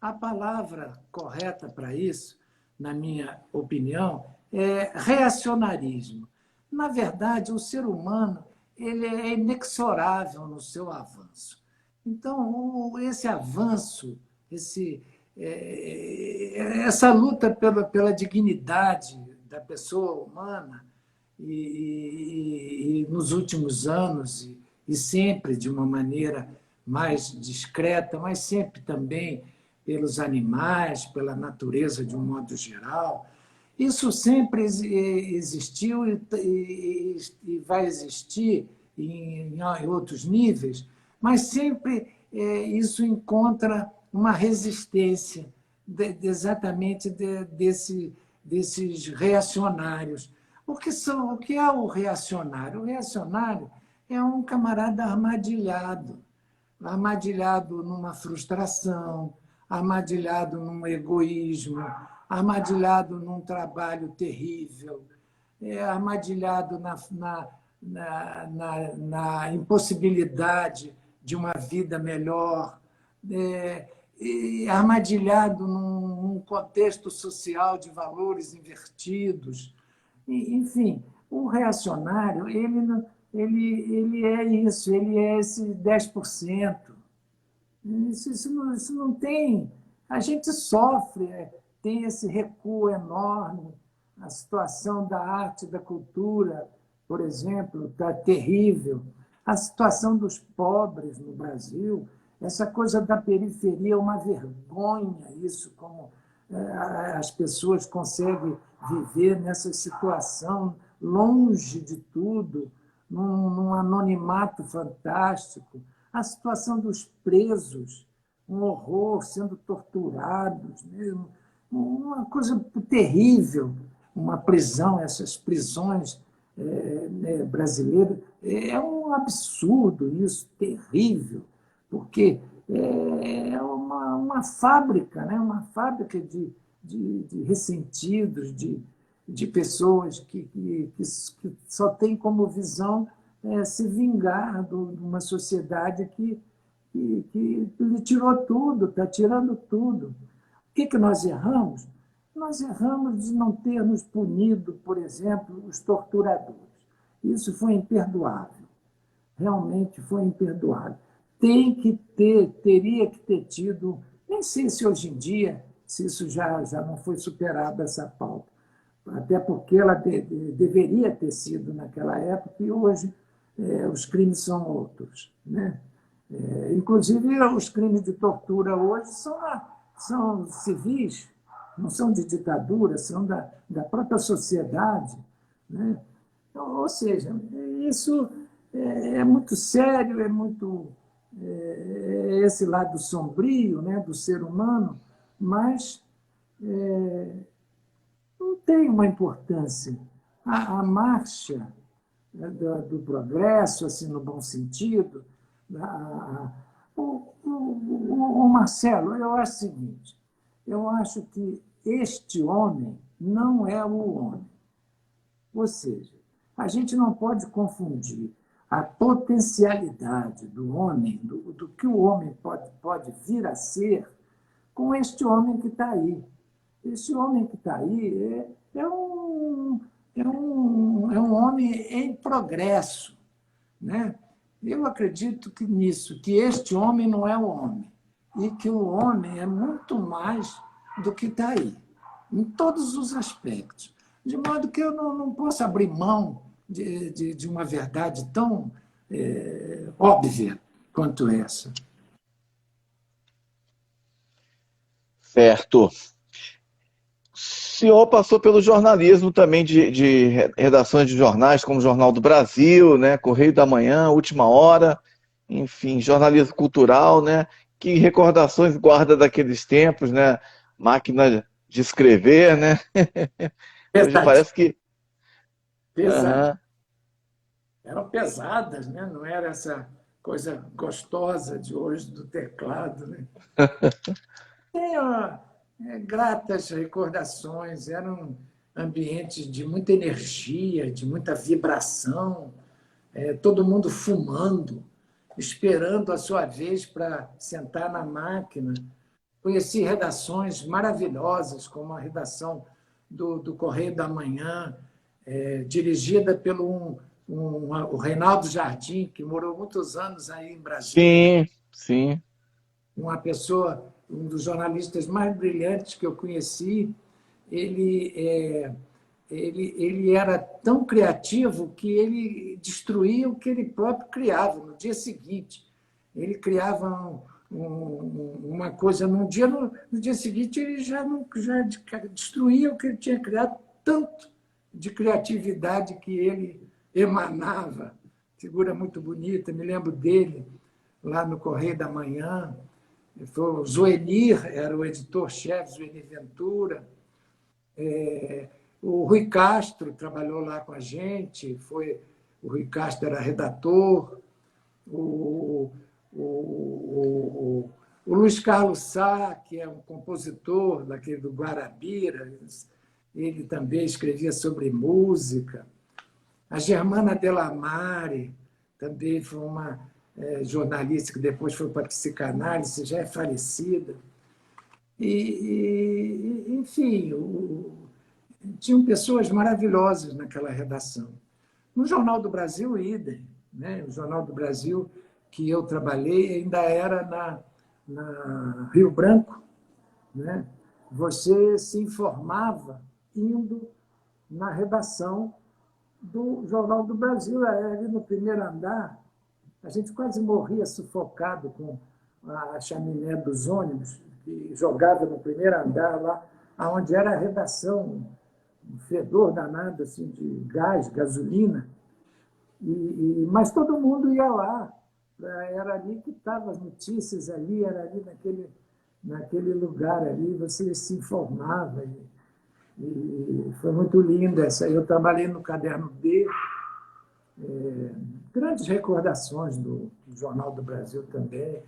B: A palavra correta para isso, na minha opinião, é reacionarismo. Na verdade, o ser humano ele é inexorável no seu avanço. Então, esse avanço, essa luta pela dignidade da pessoa humana, e nos últimos anos, e sempre de uma maneira mais discreta, mas sempre também pelos animais, pela natureza de um modo geral, isso sempre existiu e vai existir em outros níveis, mas sempre isso encontra uma resistência exatamente desses reacionários. O que é o reacionário? O reacionário é um camarada armadilhado numa frustração, armadilhado num egoísmo, armadilhado num trabalho terrível, armadilhado na impossibilidade de uma vida melhor, armadilhado num contexto social de valores invertidos. Enfim, o reacionário ele é isso, ele é esse 10%. Isso não tem. A gente sofre, tem esse recuo enorme. A situação da arte, da cultura, por exemplo, está terrível. A situação dos pobres no Brasil, essa coisa da periferia é uma vergonha, isso, como as pessoas conseguem viver nessa situação, longe de tudo, num anonimato fantástico. A situação dos presos, um horror, sendo torturados, né? Uma coisa terrível, uma prisão, essas prisões brasileiras. É um absurdo isso, terrível, porque é uma fábrica, né? Uma fábrica de ressentidos, de pessoas que só têm como visão se vingar de uma sociedade que lhe tirou tudo, está tirando tudo. O que nós erramos? Nós erramos de não termos punido, por exemplo, os torturadores. Isso foi imperdoável. Realmente foi imperdoável. Teria que ter tido, nem sei se hoje em dia, se isso já não foi superado, essa pauta, até porque ela deveria ter sido naquela época e hoje os crimes são outros, né? Inclusive, os crimes de tortura hoje são civis, não são de ditadura, são da própria sociedade, né? Então, ou seja, isso é muito sério, esse lado sombrio, né, do ser humano, mas não tem uma importância. A marcha do progresso, assim, no bom sentido. O Marcelo, eu acho o seguinte, eu acho que este homem não é o homem. Ou seja, a gente não pode confundir a potencialidade do homem, do que o homem pode vir a ser, com este homem que está aí. Esse homem que está aí é um homem em progresso. Né? Eu acredito que nisso, que este homem não é o homem, e que o homem é muito mais do que está aí, em todos os aspectos. De modo que eu não posso abrir mão de uma verdade tão óbvia quanto essa.
A: Certo. O senhor passou pelo jornalismo também de redações de jornais, como Jornal do Brasil, né, Correio da Manhã, Última Hora, enfim, jornalismo cultural, né? Que recordações guarda daqueles tempos, né? Máquina de escrever, né? Hoje
B: Pesadinho,
A: parece que...
B: pesadinho.
A: Aham.
B: Eram pesadas, né? Não era essa coisa gostosa de hoje do teclado. Né? Gratas recordações, eram ambientes de muita energia, de muita vibração, todo mundo fumando, esperando a sua vez para sentar na máquina. Conheci redações maravilhosas, como a redação do Correio da Manhã, dirigida pelo o Reinaldo Jardim, que morou muitos anos aí em Brasília,
A: Sim, sim.
B: uma pessoa, um dos jornalistas mais brilhantes que eu conheci. Ele, ele era tão criativo que ele destruía o que ele próprio criava no dia seguinte. Ele criava uma coisa num dia, no dia seguinte ele já destruía o que ele tinha criado, tanto de criatividade que ele emanava. Figura muito bonita, me lembro dele lá no Correio da Manhã. Foi o Zoenir, era o editor-chefe, Zoenir Ventura. O Rui Castro trabalhou lá com a gente, o Rui Castro era redator, o, o, o Luiz Carlos Sá, que é um compositor daquele do Guarabira, ele também escrevia sobre música. A Germana Delamare também foi uma jornalista que depois foi para a psicanálise, já é falecida. Enfim, tinham pessoas maravilhosas naquela redação. No Jornal do Brasil, idem. Né? O Jornal do Brasil, que eu trabalhei, ainda era na Rio Branco. Né? Você se informava indo na redação do Jornal do Brasil, ali no primeiro andar. A gente quase morria sufocado com a chaminé dos ônibus, que jogava no primeiro andar lá, onde era a redação, um fedor danado assim, de gás, gasolina. Mas todo mundo ia lá. Era ali que estavam as notícias, ali, era ali naquele lugar ali, você se informava. E foi muito lindo essa. Eu trabalhei no Caderno B, grandes recordações do Jornal do Brasil também,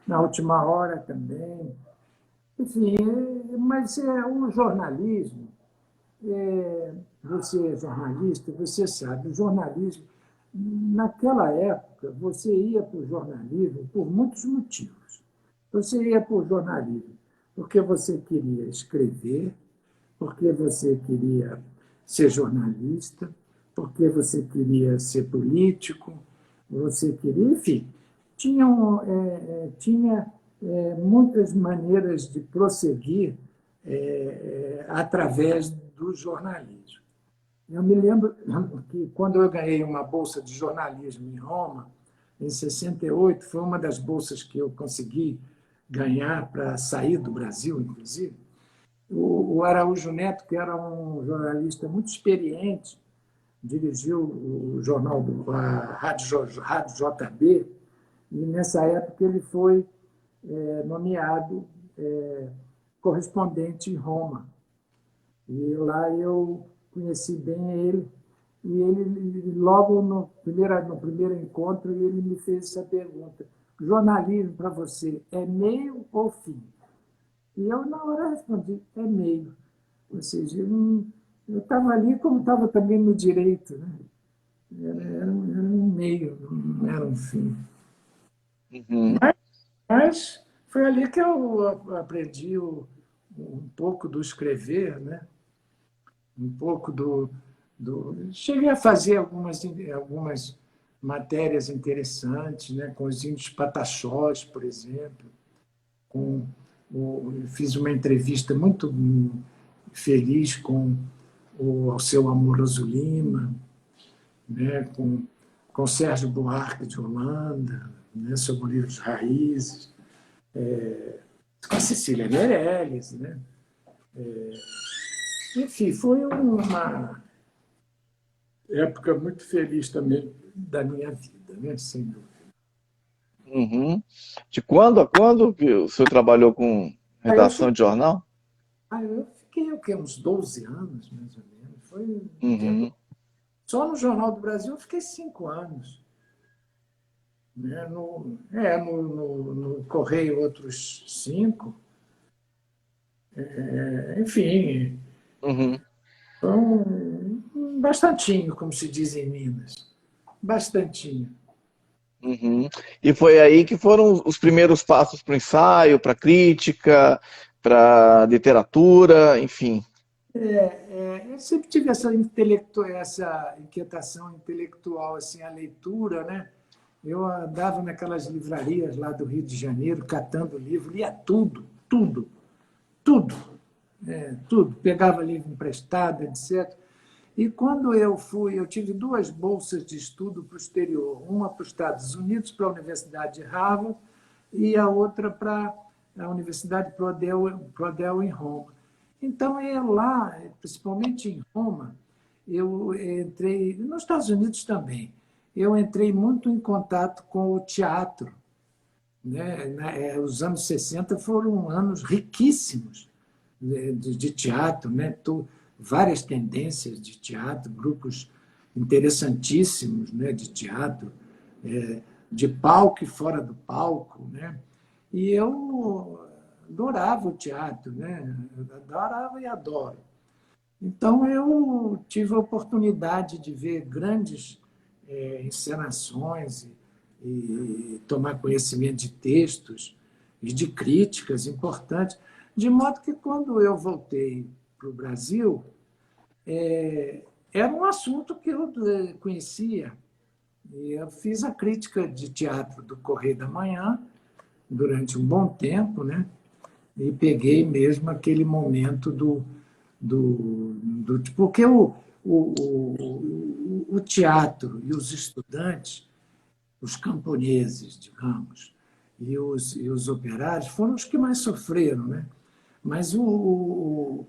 B: na Última Hora também. Enfim, mas o jornalismo, você é jornalista, você sabe, o jornalismo, naquela época, você ia para o jornalismo por muitos motivos. Você ia para o jornalismo porque você queria escrever, porque você queria ser jornalista, porque você queria ser político, você queria, enfim, tinha muitas maneiras de prosseguir através do jornalismo. Eu me lembro que quando eu ganhei uma bolsa de jornalismo em Roma, em 68, foi uma das bolsas que eu consegui ganhar para sair do Brasil, inclusive. O Araújo Neto, que era um jornalista muito experiente, dirigiu o jornal a Rádio JB, e nessa época ele foi nomeado correspondente em Roma. E lá eu conheci bem ele, e ele, logo no primeiro encontro, ele me fez essa pergunta: jornalismo para você é meio ou fim? E eu, na hora, respondi: é meio. Ou seja, eu estava ali como estava também no direito, né? Era um meio, não era um fim.
A: Uhum.
B: Mas foi ali que eu aprendi um pouco do escrever, né? Um pouco Cheguei a fazer algumas matérias interessantes, né? Com os índios pataxós, por exemplo. Fiz uma entrevista muito feliz com o Alceu Amoroso Lima, né? Com Sérgio Buarque de Holanda, né? Sobre o livro de Raízes, com a Cecília Meirelles, né? Enfim, foi uma época muito feliz também da minha vida, né? Sem dúvida.
A: Uhum. De quando a quando que o senhor trabalhou com
B: Aí eu,
A: redação de jornal?
B: eu fiquei o quê? Uns 12 anos, mais ou menos. Foi um tempo.
A: Uhum.
B: Só no Jornal do Brasil eu fiquei 5 anos. Né? No Correio, outros 5. Enfim,
A: Uhum.
B: foi bastantinho, como se diz em Minas. Bastantinho.
A: Uhum. E foi aí que foram os primeiros passos para o ensaio, para a crítica, para a literatura, enfim.
B: Eu sempre tive essa inquietação intelectual, assim, a leitura, né? Eu andava naquelas livrarias lá do Rio de Janeiro, catando livro, lia tudo, tudo, tudo, tudo. Pegava livro emprestado, etc. E quando eu tive 2 bolsas de estudo para o exterior, uma para os Estados Unidos, para a Universidade de Harvard, e a outra para a Universidade Prodel em Roma. Então, eu lá, principalmente em Roma, eu entrei, nos Estados Unidos também, eu entrei muito em contato com o teatro. Né? Os anos 60 foram anos riquíssimos de teatro, né? Várias tendências de teatro, grupos interessantíssimos, né? De teatro, de palco e fora do palco. Né? E eu adorava o teatro, né? Adorava e adoro. Então, eu tive a oportunidade de ver grandes encenações e tomar conhecimento de textos e de críticas importantes, de modo que, quando eu voltei para o Brasil, era um assunto que eu conhecia. E eu fiz a crítica de teatro do Correio da Manhã durante um bom tempo, né? E peguei mesmo aquele momento porque o teatro e os estudantes, os camponeses, digamos, e os operários foram os que mais sofreram, né? Mas o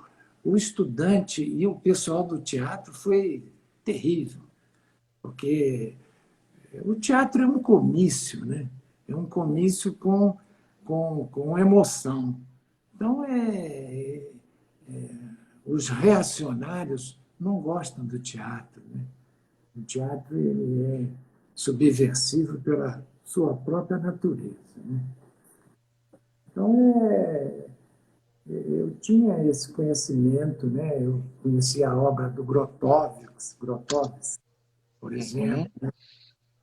B: estudante e o pessoal do teatro foi terrível, porque o teatro é um comício, né? É um comício com emoção. Então, os reacionários não gostam do teatro. Né? O teatro ele é subversivo pela sua própria natureza. Né? Então, eu tinha esse conhecimento, né? Eu conhecia a obra do Grotowski, por exemplo,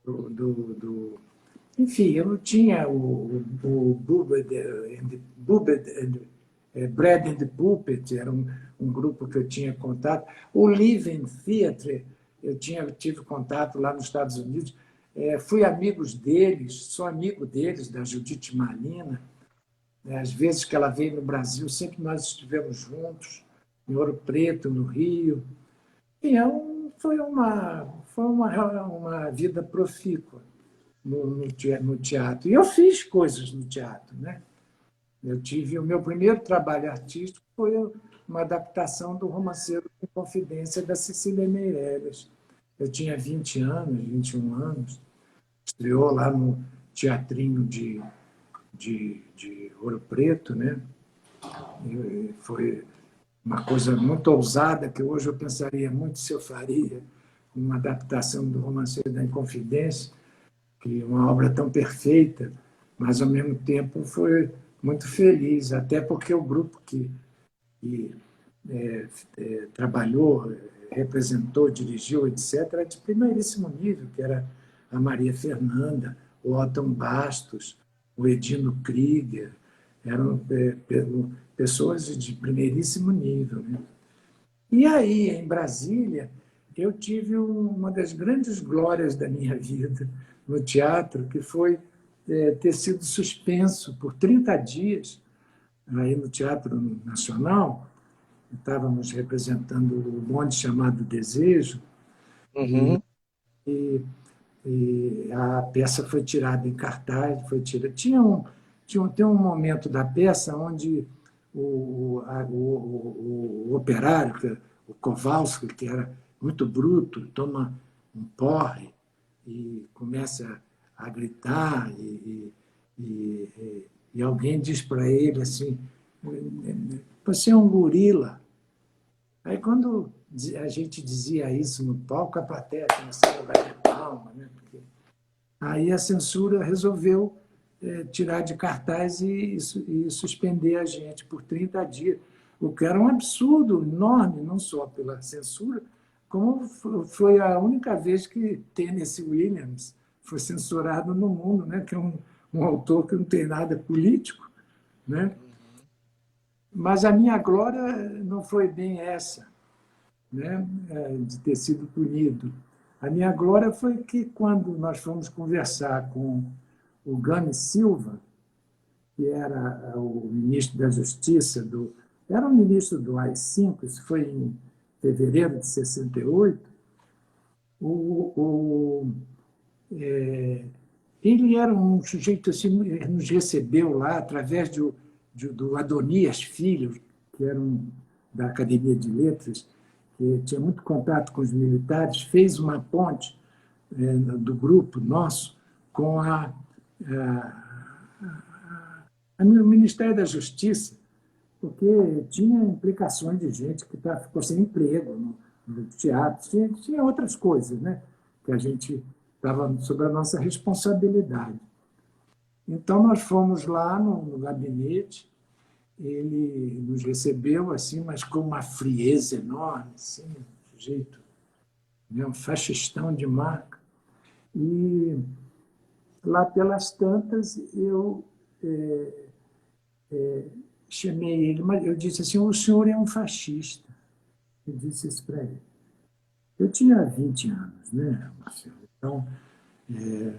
A: Uhum.
B: enfim, eu tinha o Bread and the Puppet, era um grupo que eu tinha contato. O Living Theatre, tive contato lá nos Estados Unidos. Fui amigos deles, sou amigo deles, da Judite Malina. Às vezes que ela veio no Brasil, sempre nós estivemos juntos, em Ouro Preto, no Rio. E foi uma vida profícua no teatro. E eu fiz coisas no teatro, né? Eu tive o meu primeiro trabalho artístico foi uma adaptação do Romanceiro em Confidência da Cecília Meirelles. Eu tinha 20 anos, 21 anos, estreou lá no Teatrinho de Ouro Preto, né? E foi uma coisa muito ousada que hoje eu pensaria muito se eu faria uma adaptação do Romanceiro da Inconfidência, que é uma obra tão perfeita, mas, ao mesmo tempo, foi muito feliz, até porque o grupo que trabalhou, representou, dirigiu, etc., era de primeiríssimo nível, que era a Maria Fernanda, o Otton Bastos, o Edino Krieger, eram pessoas de primeiríssimo nível. Né? E aí, em Brasília, eu tive uma das grandes glórias da minha vida no teatro, que foi ter sido suspenso por 30 dias aí no Teatro Nacional. Estávamos representando o bonde chamado Desejo,
A: Uhum.
B: e a peça foi tirada em cartaz, foi tirada. Tem um momento da peça onde o operário, o Kowalski, que era muito bruto, toma um porre e começa a gritar, e alguém diz para ele assim: você é um gorila. Aí, quando a gente dizia isso no palco, a plateia começava a bater palma, né? Porque aí a censura resolveu tirar de cartaz e suspender a gente por 30 dias, o que era um absurdo enorme, não só pela censura, como foi a única vez que Tennessee Williams foi censurado no mundo, né? Que é um autor que não tem nada político, né? Mas a minha glória não foi bem essa, né, de ter sido punido. A minha glória foi que, quando nós fomos conversar com o Gami Silva, que era o ministro da Justiça, era o ministro do AI-5, isso foi em fevereiro de 68, o, ele era um sujeito assim, ele nos recebeu lá através do Adonias Filho, que era da Academia de Letras, que tinha muito contato com os militares, fez uma ponte do grupo nosso com o Ministério da Justiça, porque tinha implicações de gente que ficou sem emprego no teatro, tinha outras coisas, né, que a gente estava sob a nossa responsabilidade. Então, nós fomos lá no gabinete, ele nos recebeu, assim, mas com uma frieza enorme, assim, um sujeito, né, um fascistão de marca. E lá pelas tantas, eu chamei ele, mas eu disse assim: o senhor é um fascista. Eu disse isso para ele. Eu tinha 20 anos, né, Marcelo? Então, é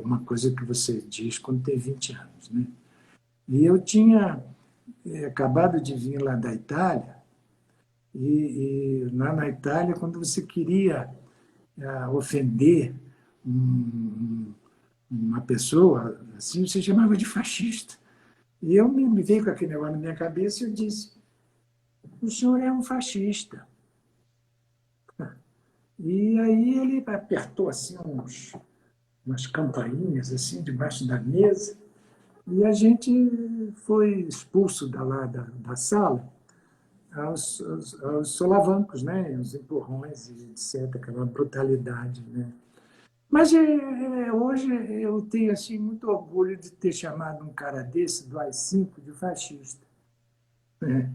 B: uma coisa que você diz quando tem 20 anos, né? E eu tinha acabado de vir lá da Itália, e lá na Itália, quando você queria ofender uma pessoa, assim, você chamava de fascista. E eu me veio com aquele negócio na minha cabeça e eu disse: o senhor é um fascista. E aí ele apertou assim umas campainhas assim debaixo da mesa, e a gente foi expulso da sala aos solavancos, né? Os empurrões, etc., aquela brutalidade, né? Mas hoje eu tenho assim, muito orgulho de ter chamado um cara desse, do AI-5, de fascista. Né?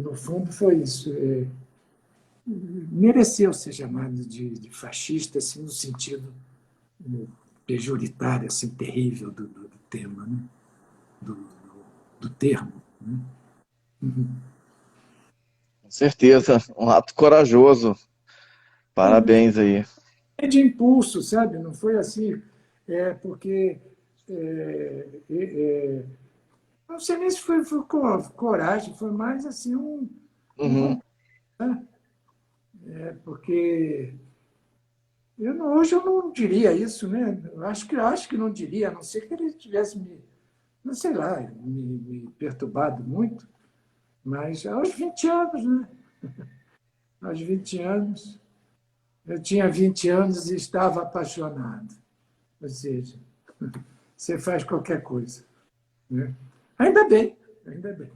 B: No fundo, foi isso. Mereceu ser chamado de fascista, assim, no sentido pejoritário, assim, terrível do tema, né? do, do termo. Né?
A: Com certeza, um ato corajoso. Parabéns aí.
B: É de impulso, sabe? Não foi assim, porque não sei nem se foi coragem, foi mais assim
A: Uhum.
B: né? Porque hoje eu não diria isso, né? Acho que não diria, a não ser que ele tivesse não sei lá, me perturbado muito, mas aos 20 anos, né? Aos 20 anos, eu tinha 20 anos e estava apaixonado. Ou seja, você faz qualquer coisa. Né? Ainda bem, ainda bem.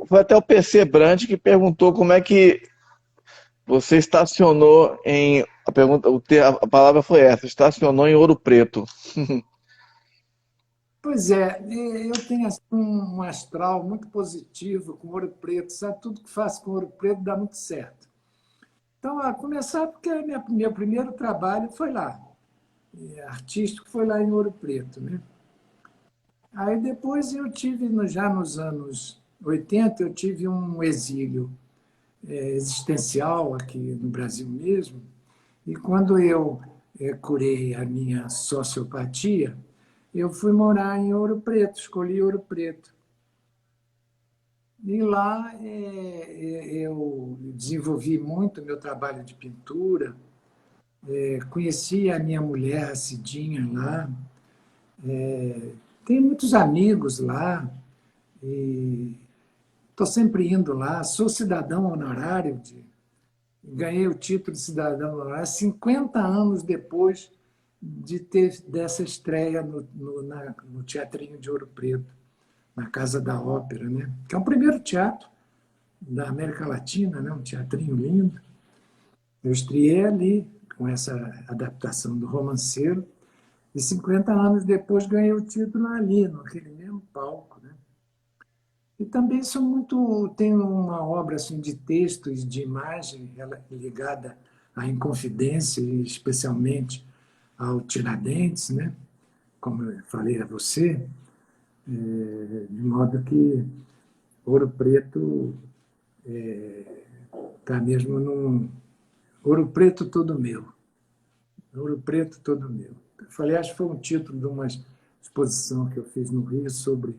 A: foi até o PC Brand que perguntou como é que você estacionou em. A pergunta, a palavra foi essa, estacionou em Ouro Preto.
B: Pois é, eu tenho assim, um astral muito positivo com Ouro Preto, sabe? Tudo que faço com Ouro Preto dá muito certo. Então, a começar porque meu primeiro trabalho foi lá, artístico foi lá em Ouro Preto, né? Aí depois eu tive, já nos anos 80 eu tive um exílio existencial aqui no Brasil mesmo, e quando eu curei a minha sociopatia, eu fui morar em Ouro Preto, escolhi Ouro Preto. E lá eu desenvolvi muito meu trabalho de pintura, conheci a minha mulher, a Cidinha, lá. Tenho muitos amigos lá e estou sempre indo lá. Sou cidadão honorário, ganhei o título de cidadão honorário 50 anos depois de ter dessa estreia no Teatrinho de Ouro Preto, na Casa da Ópera, né? Que é o primeiro teatro da América Latina, né? Um teatrinho lindo. Eu estreiei ali com essa adaptação do romanceiro e 50 anos depois ganhei o título ali, naquele mesmo palco, né? E também sou muito tenho uma obra assim de textos, de imagem ligada à Inconfidência, especialmente ao Tiradentes, né? Como eu falei a você, de modo que Ouro Preto está mesmo num Ouro Preto todo meu. Ouro Preto todo meu. Aliás, foi um título de uma exposição que eu fiz no Rio sobre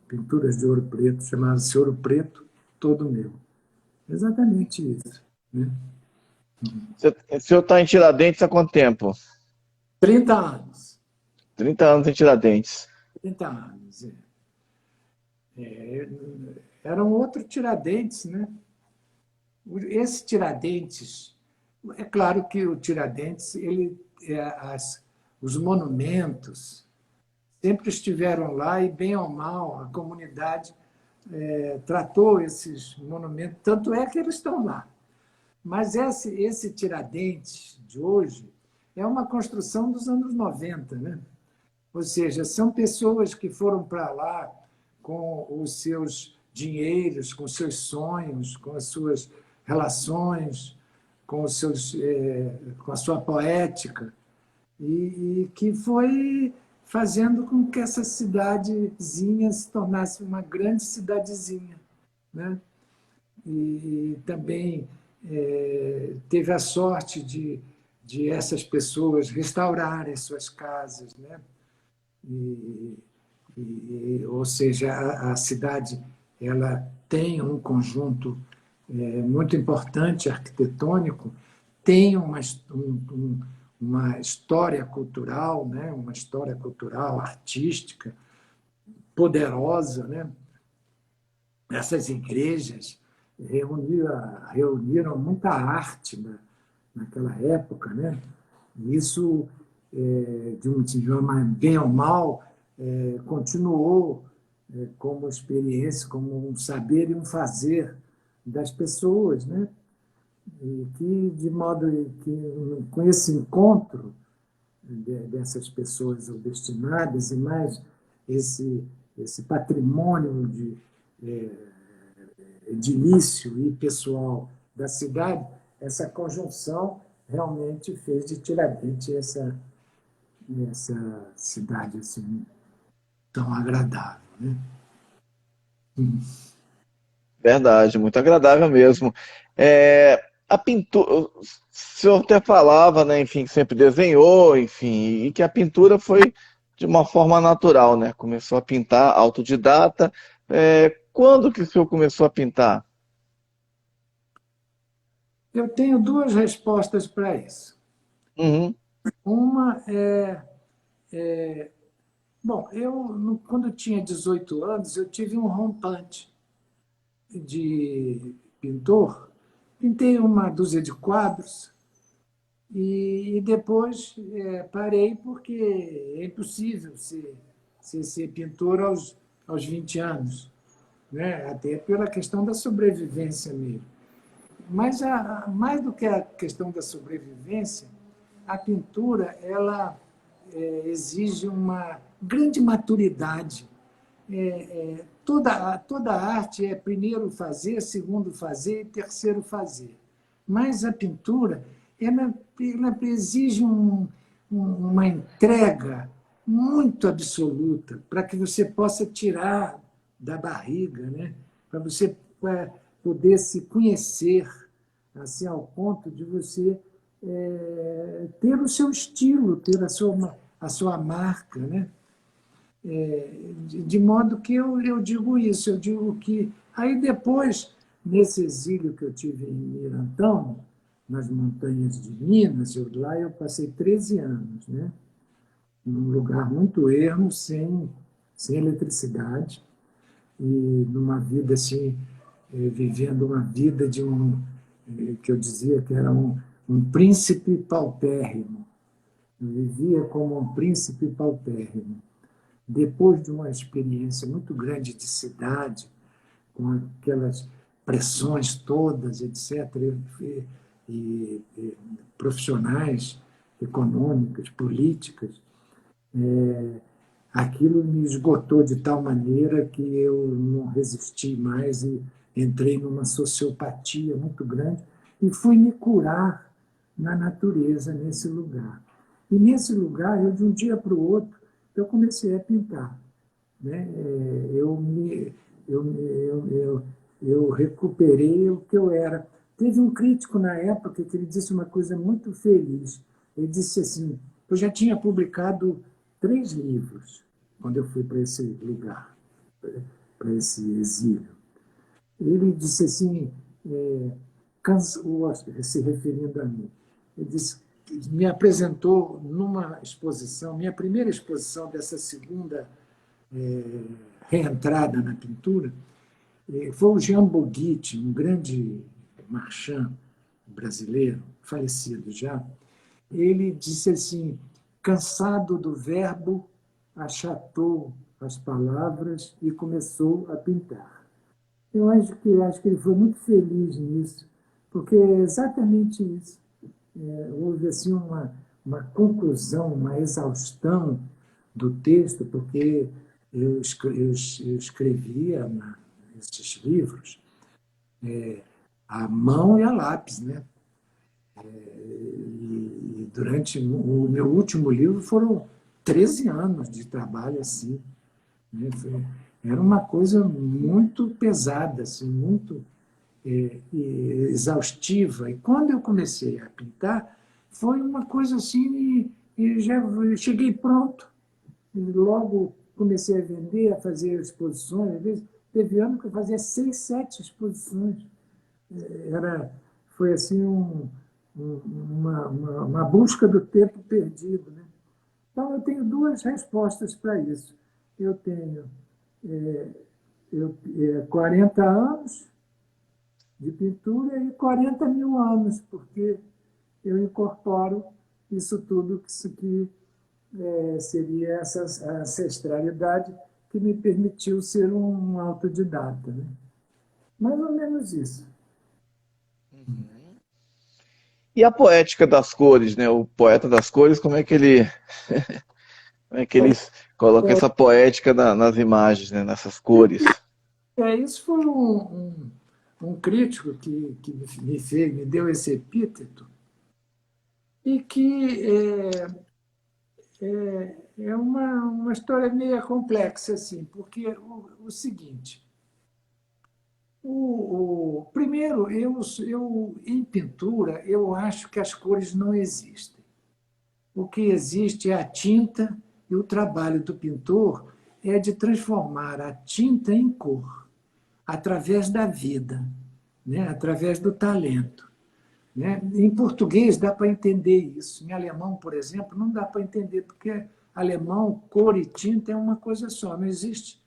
B: pinturas de ouro preto, chamava-se Ouro Preto todo meu. Exatamente isso. Né?
A: O senhor está em Tiradentes há quanto tempo?
B: 30 anos.
A: 30 anos em Tiradentes.
B: 30 anos. É, era um outro Tiradentes, né? Esse Tiradentes, é claro que o Tiradentes, os monumentos sempre estiveram lá e, bem ou mal, a comunidade tratou esses monumentos, tanto é que eles estão lá. Mas esse Tiradentes de hoje é uma construção dos anos 90, né? Ou seja, são pessoas que foram para lá com os seus dinheiros, com os seus sonhos, com as suas relações, com a sua poética, e que foi fazendo com que essa cidadezinha se tornasse uma grande cidadezinha, né? E também teve a sorte de essas pessoas restaurarem suas casas, né? E, ou seja, a cidade ela tem um conjunto muito importante arquitetônico, tem uma história cultural, né? Uma história cultural, artística, poderosa, né? Essas igrejas reuniram muita arte naquela época, né? E isso, de uma bem ou mal, continuou como experiência, como um saber e um fazer das pessoas, né? E que, de modo que, com esse encontro dessas pessoas destinadas e mais esse, esse patrimônio edilício e pessoal da cidade, essa conjunção realmente fez de Tiradentes essa cidade assim tão agradável, né?
A: Verdade, muito agradável mesmo. A pintura, o senhor até falava, né, enfim, que sempre desenhou, enfim, e que a pintura foi de uma forma natural, né? Começou a pintar autodidata. Quando que o senhor começou a pintar?
B: Eu tenho duas respostas para isso.
A: Uhum.
B: Uma bom, quando eu tinha 18 anos, eu tive um rompante de pintor, pintei uma dúzia de quadros e depois parei porque é impossível ser pintor aos 20 anos. né? Até pela questão da sobrevivência mesmo. Mas mais do que a questão da sobrevivência, a pintura ela exige uma grande maturidade. Toda arte é primeiro fazer, segundo fazer e terceiro fazer. Mas a pintura ela exige uma entrega muito absoluta para que você possa tirar da barriga, né? Para você poder se conhecer assim, ao ponto de você ter o seu estilo, ter a sua marca. Né? De modo que eu digo isso, eu digo que aí depois, nesse exílio que eu tive em Mirantão, nas montanhas de Minas, lá eu passei 13 anos, né? Num lugar muito ermo, sem eletricidade, e numa vida assim, vivendo uma vida de que eu dizia que era um príncipe paupérrimo. Eu vivia como um príncipe paupérrimo. Depois de uma experiência muito grande de cidade, com aquelas pressões todas, etc., e profissionais, econômicas, políticas, aquilo me esgotou de tal maneira que eu não resisti mais e entrei numa sociopatia muito grande e fui me curar na natureza, nesse lugar. E nesse lugar, de um dia para o outro, eu comecei a pintar. Né? Eu recuperei o que eu era. Teve um crítico na época que ele disse uma coisa muito feliz. Ele disse assim, eu já tinha publicado 3 livros quando eu fui para esse lugar, para esse exílio. Ele disse assim, se referindo a mim, ele disse, me apresentou numa exposição, minha primeira exposição dessa segunda reentrada na pintura, foi o Jean Boguitti, um grande marchand brasileiro, falecido já. Ele disse assim, cansado do verbo, achatou as palavras e começou a pintar. Eu acho que ele foi muito feliz nisso, porque é exatamente isso. Houve assim uma conclusão, uma exaustão do texto, porque eu escrevia nesses livros a mão e a lápis, né? E durante o meu último livro foram 13 anos de trabalho assim. Né? Era uma coisa muito pesada, assim, muito exaustiva. E quando eu comecei a pintar, foi uma coisa assim, e já cheguei pronto. E logo comecei a vender, a fazer exposições. Às vezes, teve ano que eu fazia 6, 7 exposições. Foi assim uma busca do tempo perdido. Né? Então, eu tenho 2 respostas para isso. Eu tenho 40 anos de pintura e 40 mil anos, porque eu incorporo isso tudo que seria essa ancestralidade que me permitiu ser um autodidata. Né? Mais ou menos isso.
A: E a poética das cores, né? O poeta das cores, como é que eles colocam essa poética nas imagens, né? Nessas cores?
B: Isso foi um crítico que me deu esse epíteto e que é uma história meio complexa, assim, porque o seguinte, primeiro, em pintura, eu acho que as cores não existem. O que existe é a tinta e o trabalho do pintor é de transformar a tinta em cor, através da vida, né? Através do talento. Né? Em português dá para entender isso. Em alemão, por exemplo, não dá para entender, porque alemão, cor e tinta é uma coisa só, não existe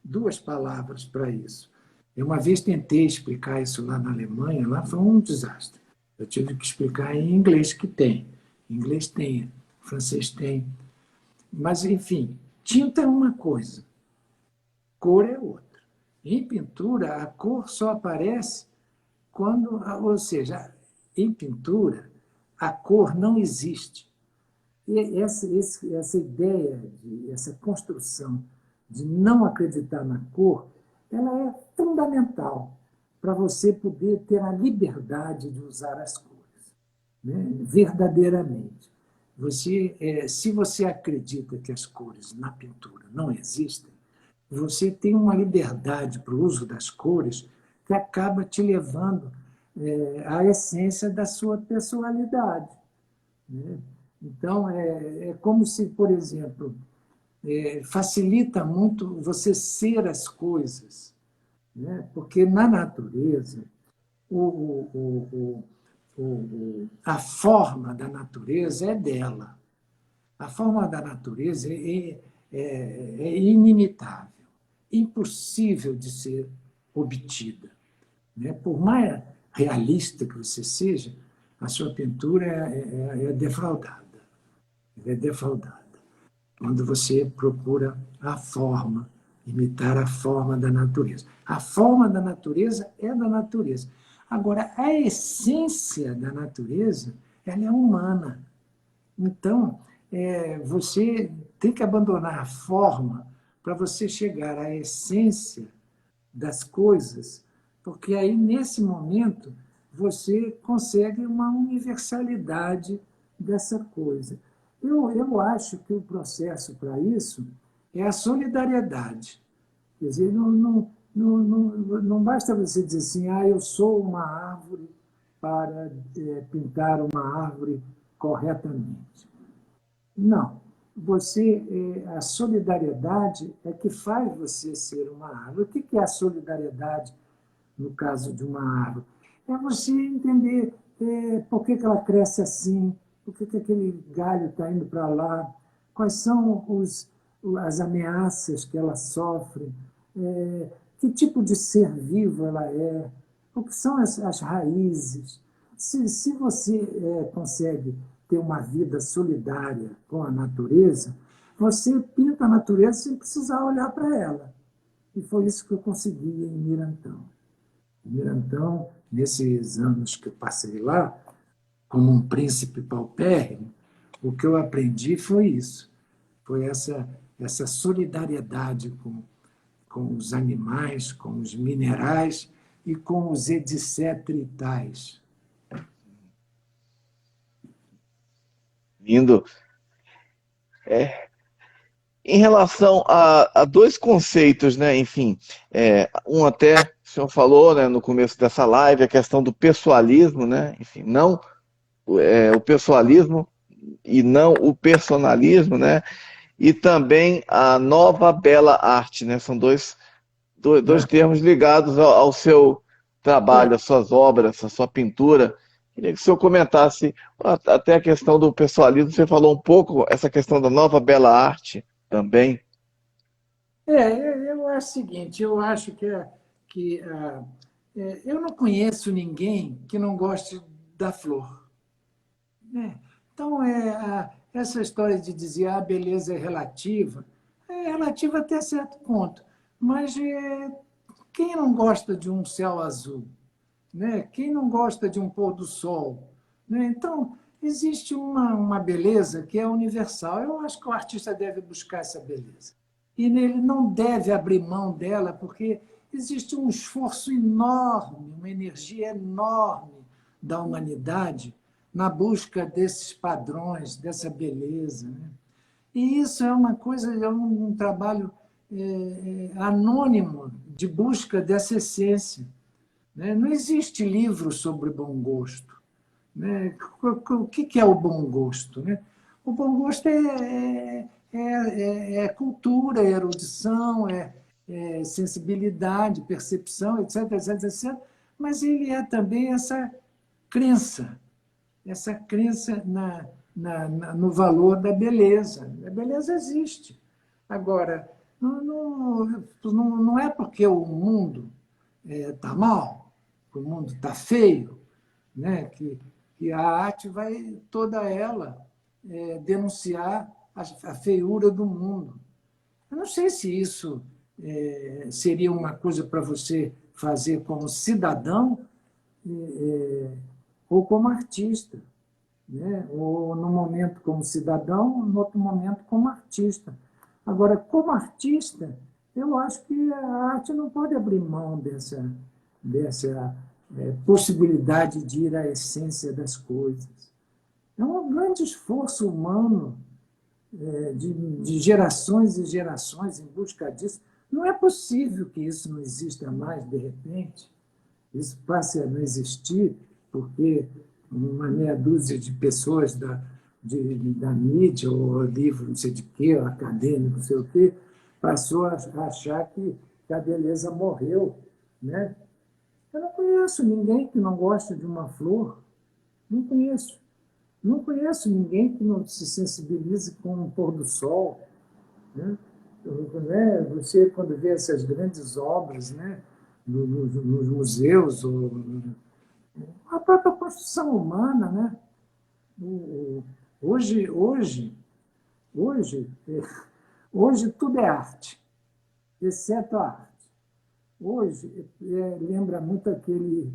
B: 2 palavras para isso. Eu uma vez tentei explicar isso lá na Alemanha, lá foi um desastre. Eu tive que explicar em inglês, que tem. Em inglês tem, em francês tem. Mas, enfim, tinta é uma coisa, cor é outra. Em pintura, a cor só aparece quando, ou seja, em pintura, a cor não existe. E essa ideia, essa construção de não acreditar na cor, ela é fundamental para você poder ter a liberdade de usar as cores, né? Verdadeiramente. Se você acredita que as cores na pintura não existem, você tem uma liberdade para o uso das cores que acaba te levando à essência da sua personalidade, né? Então, é como se, por exemplo, facilita muito você ser as coisas, né? Porque na natureza, o, a forma da natureza é dela. A forma da natureza é inimitável, impossível de ser obtida, né? Por mais realista que você seja, a sua pintura é defraudada. É defraudada. Quando você procura a forma, imitar a forma da natureza. A forma da natureza é da natureza. Agora, a essência da natureza, ela é humana. Então, você tem que abandonar a forma para você chegar à essência das coisas, porque aí, nesse momento, você consegue uma universalidade dessa coisa. Eu acho que o processo para isso é a solidariedade. Quer dizer, não basta você dizer assim, eu sou uma árvore para pintar uma árvore corretamente. Não. A solidariedade é que faz você ser uma árvore. O que é a solidariedade no caso de uma árvore? É você entender por que ela cresce assim, por que aquele galho está indo para lá, quais são as ameaças que ela sofre, que tipo de ser vivo ela é, o que são as raízes. Se você consegue ter uma vida solidária com a natureza, você pinta a natureza sem precisar olhar para ela. E foi isso que eu consegui em Mirantão. Em Mirantão, nesses anos que eu passei lá, como um príncipe paupérrimo, o que eu aprendi foi isso. Foi essa solidariedade com os animais, com os minerais e com os etc e tais.
A: Lindo. Em relação a dois conceitos, né? Enfim, um até o senhor falou, né, no começo dessa live, a questão do pessoalismo, né? Enfim, não o pessoalismo e não o personalismo, né? E também a nova bela arte, né? São dois termos ligados ao seu trabalho, às suas obras, à sua pintura. Queria que o senhor comentasse até a questão do pessoalismo. Você falou um pouco essa questão da nova bela arte também.
B: Eu acho o seguinte, eu acho eu não conheço ninguém que não goste da flor, né? Então, essa história de dizer a beleza é relativa até certo ponto. Mas quem não gosta de um céu azul? Né? Quem não gosta de um pôr do sol? Né? Então, existe uma beleza que é universal. Eu acho que o artista deve buscar essa beleza. E ele não deve abrir mão dela, porque existe um esforço enorme, uma energia enorme da humanidade na busca desses padrões, dessa beleza, né? E isso é uma coisa, é um trabalho anônimo de busca dessa essência, né? Não existe livro sobre bom gosto, né? O que é o bom gosto, né? O bom gosto é cultura, é erudição, é sensibilidade, percepção, etc, etc, etc. Mas ele é também essa crença no valor da beleza. A beleza existe. Agora, não é porque o mundo está mal, que o mundo está feio, né, que a arte vai toda ela denunciar a feiura do mundo. Eu não sei se isso seria uma coisa para você fazer como cidadão ou como artista, né? Ou no momento como cidadão, no outro momento como artista. Agora, como artista, eu acho que a arte não pode abrir mão dessa possibilidade de ir à essência das coisas. É um grande esforço humano de gerações e gerações em busca disso. Não é possível que isso não exista mais de repente. Isso passe a não existir porque uma meia dúzia de pessoas da mídia, ou livro não sei de quê, ou acadêmico, não sei o quê, passou a achar que a beleza morreu. Né? Eu não conheço ninguém que não goste de uma flor. Não conheço. Não conheço ninguém que não se sensibilize com o pôr do sol. Né? Você, quando vê essas grandes obras, né, nos museus, ou a própria construção humana, né? Hoje, hoje, hoje, hoje tudo é arte, exceto a arte. Hoje lembra muito aquele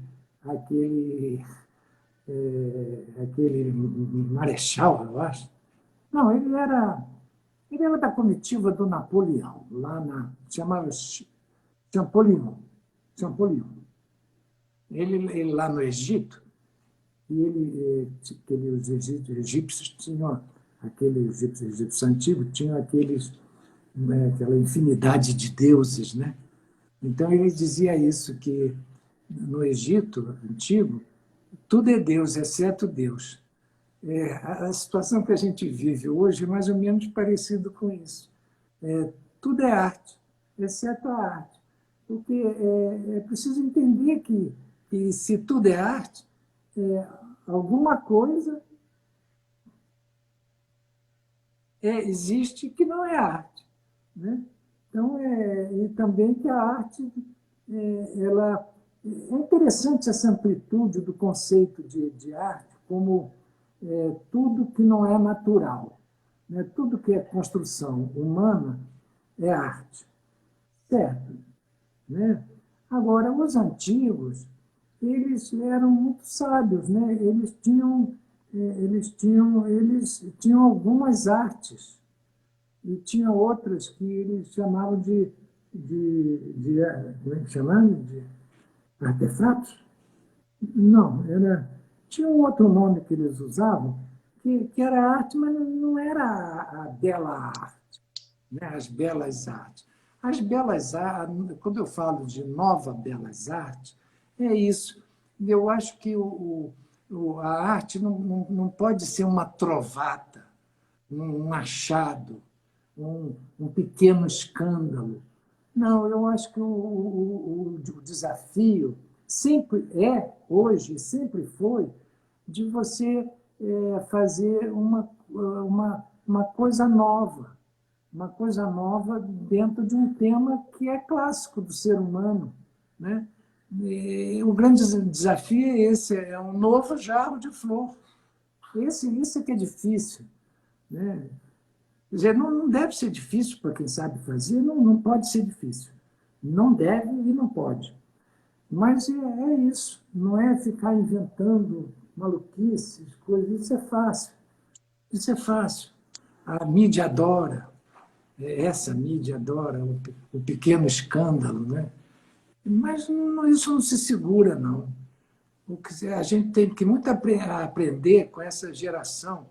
B: marechal, eu acho. Não, ele era da comitiva do Napoleão, chamava Champollion. Champollion. Ele lá no Egito, e os egípcios tinham, aqueles egípcios antigos tinham aquela infinidade de deuses, né? Então ele dizia isso, que no Egito antigo tudo é Deus, exceto Deus. A situação que a gente vive hoje é mais ou menos parecido com isso. Tudo é arte, exceto a arte. Porque é preciso entender que se tudo é arte, alguma coisa existe que não é arte. Né? Então, e também que a arte, ela, é interessante essa amplitude do conceito de arte como tudo que não é natural. Né? Tudo que é construção humana é arte. Certo? Né? Agora, os antigos, eles eram muito sábios, né? Eles tinham algumas artes e tinha outras que eles chamavam como é que chamavam? De artefatos? Não, tinha um outro nome que eles usavam, que era arte, mas não era a bela arte, né? As belas artes. As belas artes, quando eu falo de nova belas artes, é isso. Eu acho que a arte não pode ser uma trovata, um achado, um pequeno escândalo. Não, eu acho que o desafio sempre hoje, sempre foi, de você fazer uma coisa nova. Uma coisa nova dentro de um tema que é clássico do ser humano. Né? E o grande desafio é esse, é um novo jarro de flor. Isso é que é difícil. Né? Quer dizer, não deve ser difícil para quem sabe fazer, não pode ser difícil. Não deve e não pode. Mas é isso, não é ficar inventando maluquices, coisas. Isso é fácil. Isso é fácil. A mídia adora. Essa mídia adora o pequeno escândalo, né? Mas isso não se segura, não. A gente tem que muito aprender com essa geração,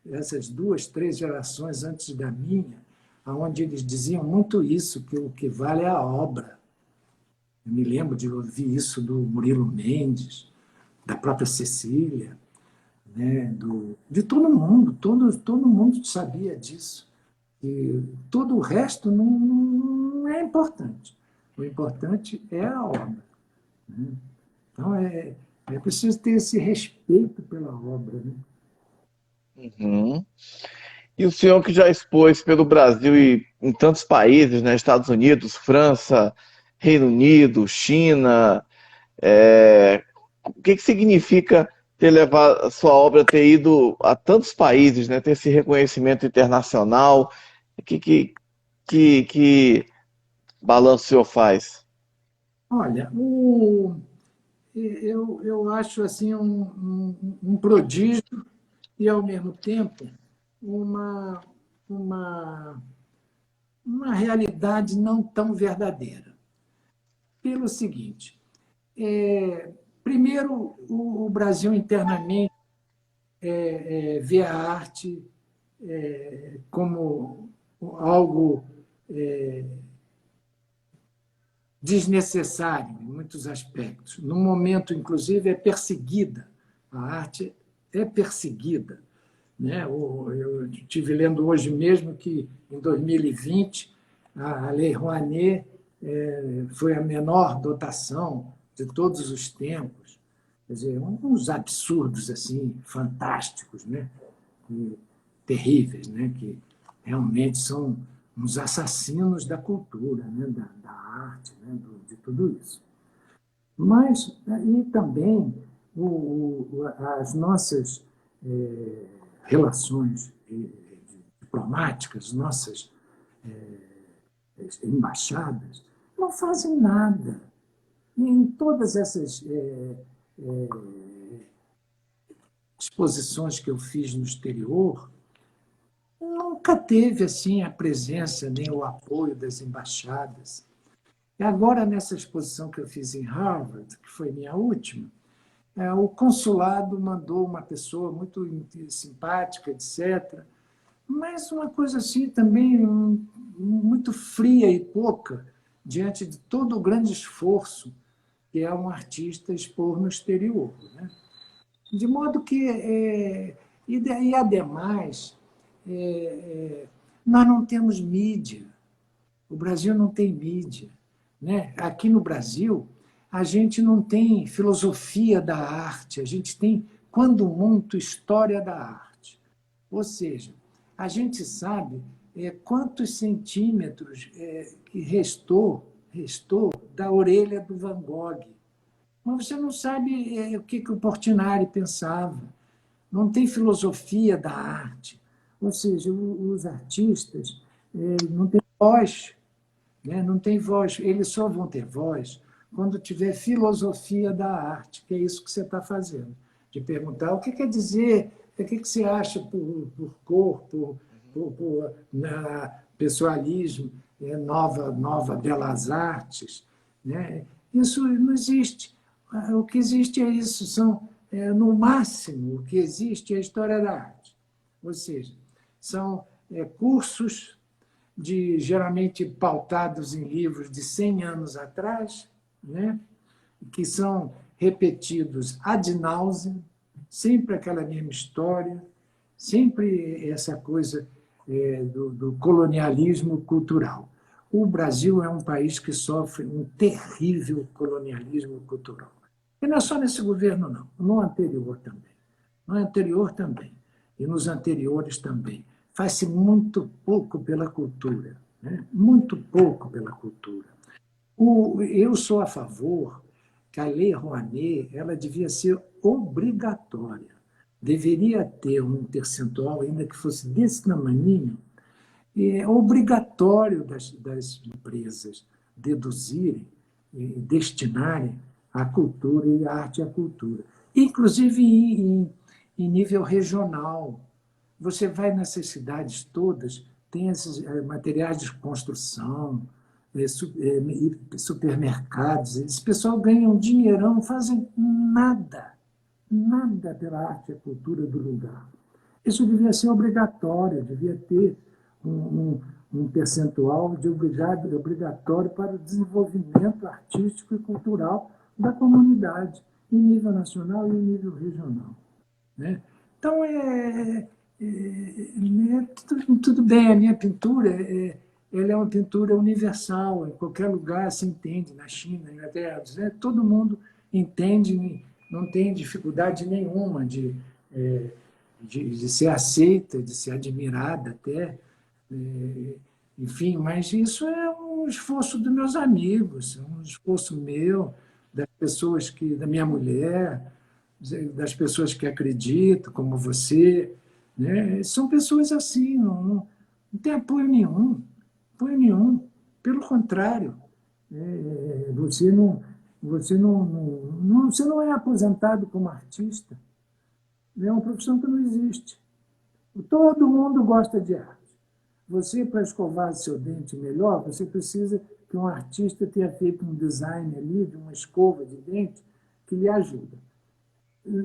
B: essas 2, 3 gerações antes da minha, onde eles diziam muito isso, que o que vale é a obra. Eu me lembro de ouvir isso do Murilo Mendes, da própria Cecília, né? De todo mundo, todo mundo sabia disso. E todo o resto não é importante. O importante é a obra. Né? Então, é preciso ter esse respeito pela obra. Né?
A: Uhum. E o senhor que já expôs pelo Brasil e em tantos países, né? Estados Unidos, França, Reino Unido, China, o que significa ter levado a sua obra, ter ido a tantos países, né? Ter esse reconhecimento internacional? Que balanço o senhor faz?
B: Olha, eu acho assim um prodígio e, ao mesmo tempo, uma, uma, uma realidade não tão verdadeira. Pelo seguinte, primeiro, o Brasil internamente vê a arte como algo desnecessário em muitos aspectos. No momento, inclusive, é perseguida. A arte é perseguida. Né? Eu estive lendo hoje mesmo que, em 2020, a Lei Rouanet foi a menor dotação de todos os tempos. Quer dizer, uns absurdos assim, fantásticos, né? E terríveis, né? Que realmente são uns assassinos da cultura, né? Da arte, né? De tudo isso. Mas, e também, as nossas relações diplomáticas, nossas embaixadas, não fazem nada. E em todas essas exposições que eu fiz no exterior, nunca teve assim a presença nem o apoio das embaixadas. E agora, nessa exposição que eu fiz em Harvard, que foi minha última, o consulado mandou uma pessoa muito simpática, etc., mas uma coisa assim também muito fria e pouca diante de todo o grande esforço que é um artista expor no exterior. Né? De modo que, e ademais, nós não temos mídia. O Brasil não tem mídia. Né? Aqui no Brasil, a gente não tem filosofia da arte, a gente tem, quando muito, história da arte. Ou seja, a gente sabe quantos centímetros que restou da orelha do Van Gogh. Mas você não sabe o que o Portinari pensava. Não tem filosofia da arte. Ou seja, os artistas não têm voz. Né? Não tem voz. Eles só vão ter voz quando tiver filosofia da arte, que é isso que você está fazendo. De perguntar o que quer dizer, o que você acha por corpo, pessoalismo, nova belas artes. Né? Isso não existe. O que existe é isso, no máximo, o que existe é a história da arte. Ou seja, são cursos geralmente pautados em livros de 100 anos atrás, né? Que são repetidos ad nauseam, sempre aquela mesma história, sempre essa coisa do colonialismo cultural. O Brasil é um país que sofre um terrível colonialismo cultural. E não é só nesse governo, não. No anterior também. No anterior também. E nos anteriores também. Faz-se muito pouco pela cultura. Né? Muito pouco pela cultura. Eu sou a favor que a Lei Rouanet ela devia ser obrigatória. Deveria ter um percentual, ainda que fosse desse tamaninho, obrigatório das empresas deduzirem e destinarem à cultura e à arte à cultura. Inclusive em nível regional. Você vai nessas cidades todas, tem esses materiais de construção, supermercados, esse pessoal ganha um dinheirão, não fazem nada pela arte e cultura do lugar. Isso devia ser obrigatório, devia ter um percentual obrigatório para o desenvolvimento artístico e cultural da comunidade, em nível nacional e em nível regional. Né? Então, tudo bem, a minha pintura ela é uma pintura universal, em qualquer lugar se entende, na China, na Inglaterra, né? Todo mundo entende, não tem dificuldade nenhuma de ser aceita, de ser admirada até. Enfim, mas isso é um esforço dos meus amigos, um esforço meu, das pessoas da minha mulher, das pessoas que acreditam, como você. Né? São pessoas assim, não tem apoio nenhum. Apoio nenhum. Pelo contrário, você não é aposentado como artista. É uma profissão que não existe. Todo mundo gosta de arte. Você, para escovar seu dente melhor, você precisa que um artista tenha feito um design ali de uma escova de dente que lhe ajuda.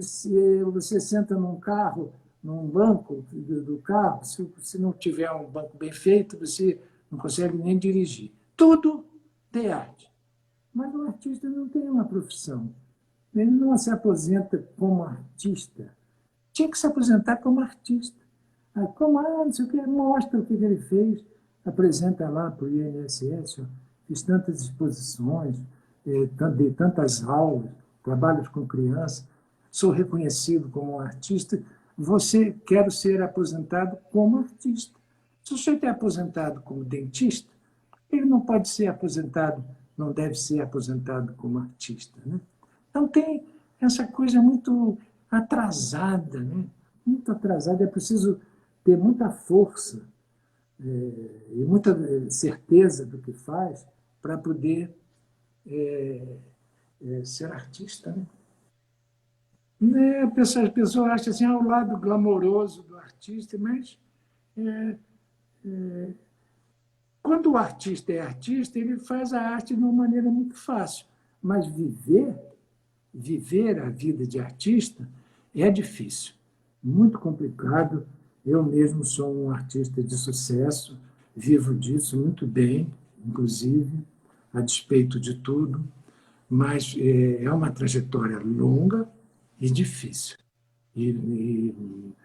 B: Se você senta num carro, num banco do carro, se não tiver um banco bem feito, você não consegue nem dirigir. Tudo tem arte. Mas o artista não tem uma profissão. Ele não se aposenta como artista. Tinha que se aposentar como artista. Como, não sei o que, mostra o que ele fez, apresenta lá para o INSS, fiz tantas exposições, dei tantas aulas, trabalhos com crianças, sou reconhecido como um artista, você quer ser aposentado como artista. Se o sujeito é aposentado como dentista, ele não pode ser aposentado, não deve ser aposentado como artista. Né? Então tem essa coisa muito atrasada, né? Muito atrasada, é preciso ter muita força e muita certeza do que faz para poder ser artista. Né? As pessoas acham assim, o lado glamouroso do artista, mas quando o artista é artista, ele faz a arte de uma maneira muito fácil. Mas viver a vida de artista é difícil, muito complicado. Eu mesmo sou um artista de sucesso, vivo disso muito bem, inclusive, a despeito de tudo, mas é uma trajetória longa e difícil. E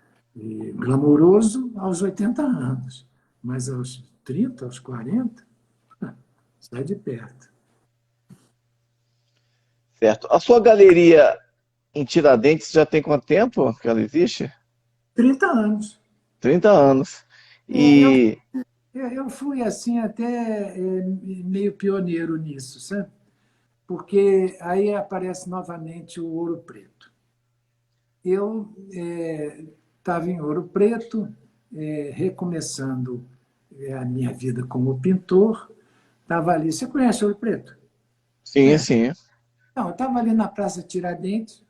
B: glamouroso aos 80 anos, mas aos 30, aos 40, sai de perto.
A: Certo. A sua galeria em Tiradentes já tem quanto tempo que ela existe?
B: 30 anos.
A: 30 anos.
B: Eu,
A: E
B: eu fui assim até meio pioneiro nisso, sabe? Porque aí aparece novamente o Ouro Preto. Eu estava em Ouro Preto, recomeçando a minha vida como pintor, estava ali. Você conhece Ouro Preto?
A: sim,
B: Conhece?
A: sim.
B: Não, eu estava ali na Praça Tiradentes,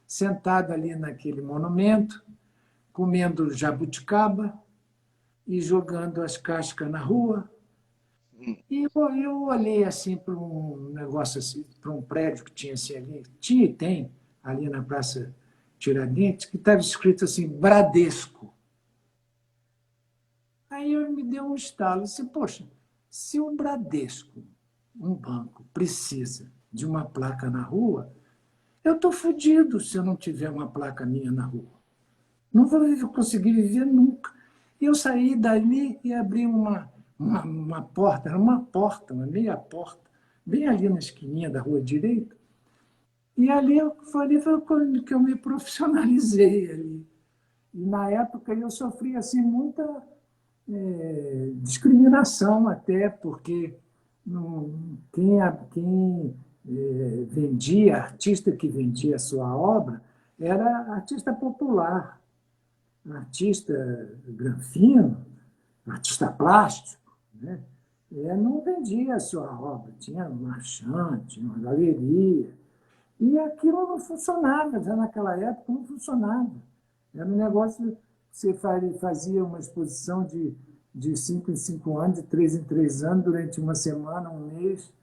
B: sentado ali naquele monumento, comendo jabuticaba e jogando as cascas na rua. E eu olhei assim para um negócio assim, para um prédio que tinha assim ali, tinha e tem ali na Praça Tiradentes, que estava escrito assim, Bradesco. Aí eu me deu um estalo, assim, poxa, se o Bradesco, um banco, precisa de uma placa na rua, eu estou fodido se eu não tiver uma placa minha na rua. Não vou conseguir viver nunca. E eu saí dali e abri uma porta, era uma porta, uma meia porta, bem ali na esquininha da rua direita. E ali foi quando que eu me profissionalizei ali. E na época eu sofri assim, muita discriminação até, porque quem vendia, artista que vendia a sua obra, era artista popular, artista granfino, artista plástico, né? Não vendia a sua obra, tinha um marchand, tinha uma galeria, e aquilo não funcionava, já naquela época não funcionava. Era um negócio, você fazia uma exposição de 5 em 5 anos, de 3 em 3 anos, durante uma semana, um mês.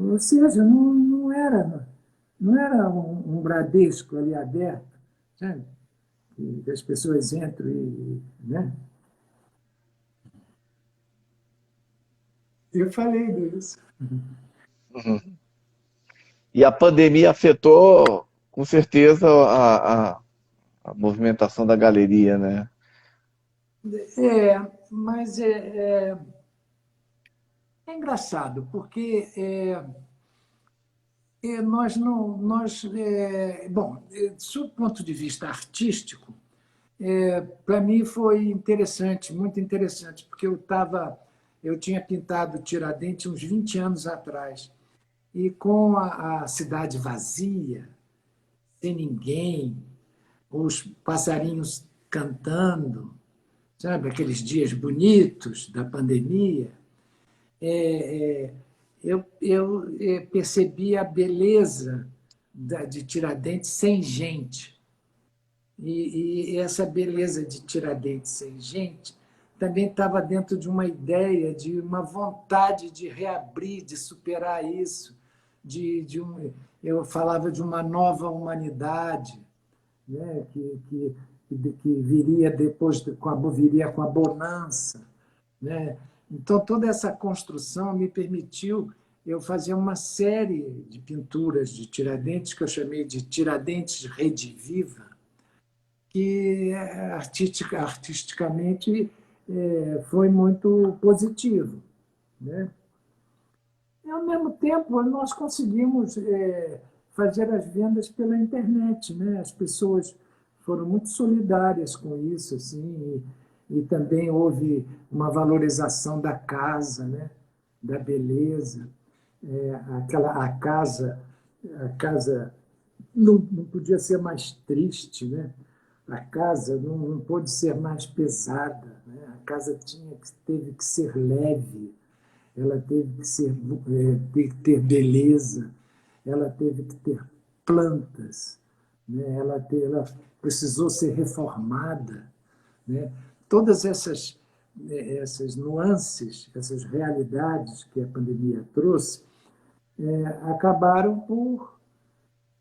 B: Ou seja, não era um Bradesco ali aberto, sabe? Que as pessoas entram e. Né? Eu falei disso.
A: Uhum. E a pandemia afetou, com certeza, a movimentação da galeria, né?
B: Mas é engraçado, porque nós não. Bom, sob o ponto de vista artístico, para mim foi interessante, muito interessante, porque eu tinha pintado Tiradentes uns 20 anos atrás. E com a cidade vazia, sem ninguém, os passarinhos cantando, sabe, aqueles dias bonitos da pandemia, eu percebi a beleza de Tiradentes sem gente. E essa beleza de Tiradentes sem gente também estava dentro de uma ideia, de uma vontade de reabrir, de superar isso. Eu falava de uma nova humanidade, né? que viria depois, viria com a bonança. Né? Então, toda essa construção me permitiu eu fazer uma série de pinturas de Tiradentes, que eu chamei de Tiradentes Rediviva, que artisticamente foi muito positivo. Né? E, ao mesmo tempo, nós conseguimos fazer as vendas pela internet. Né? As pessoas foram muito solidárias com isso, assim, e também houve uma valorização da casa, né? Da beleza. A casa não podia ser mais triste, né? A casa não pôde ser mais pesada, né? A casa teve que ser leve, ela teve que ter beleza, ela teve que ter plantas, né? Ela precisou ser reformada, né? Todas essas nuances, essas realidades que a pandemia trouxe, acabaram por,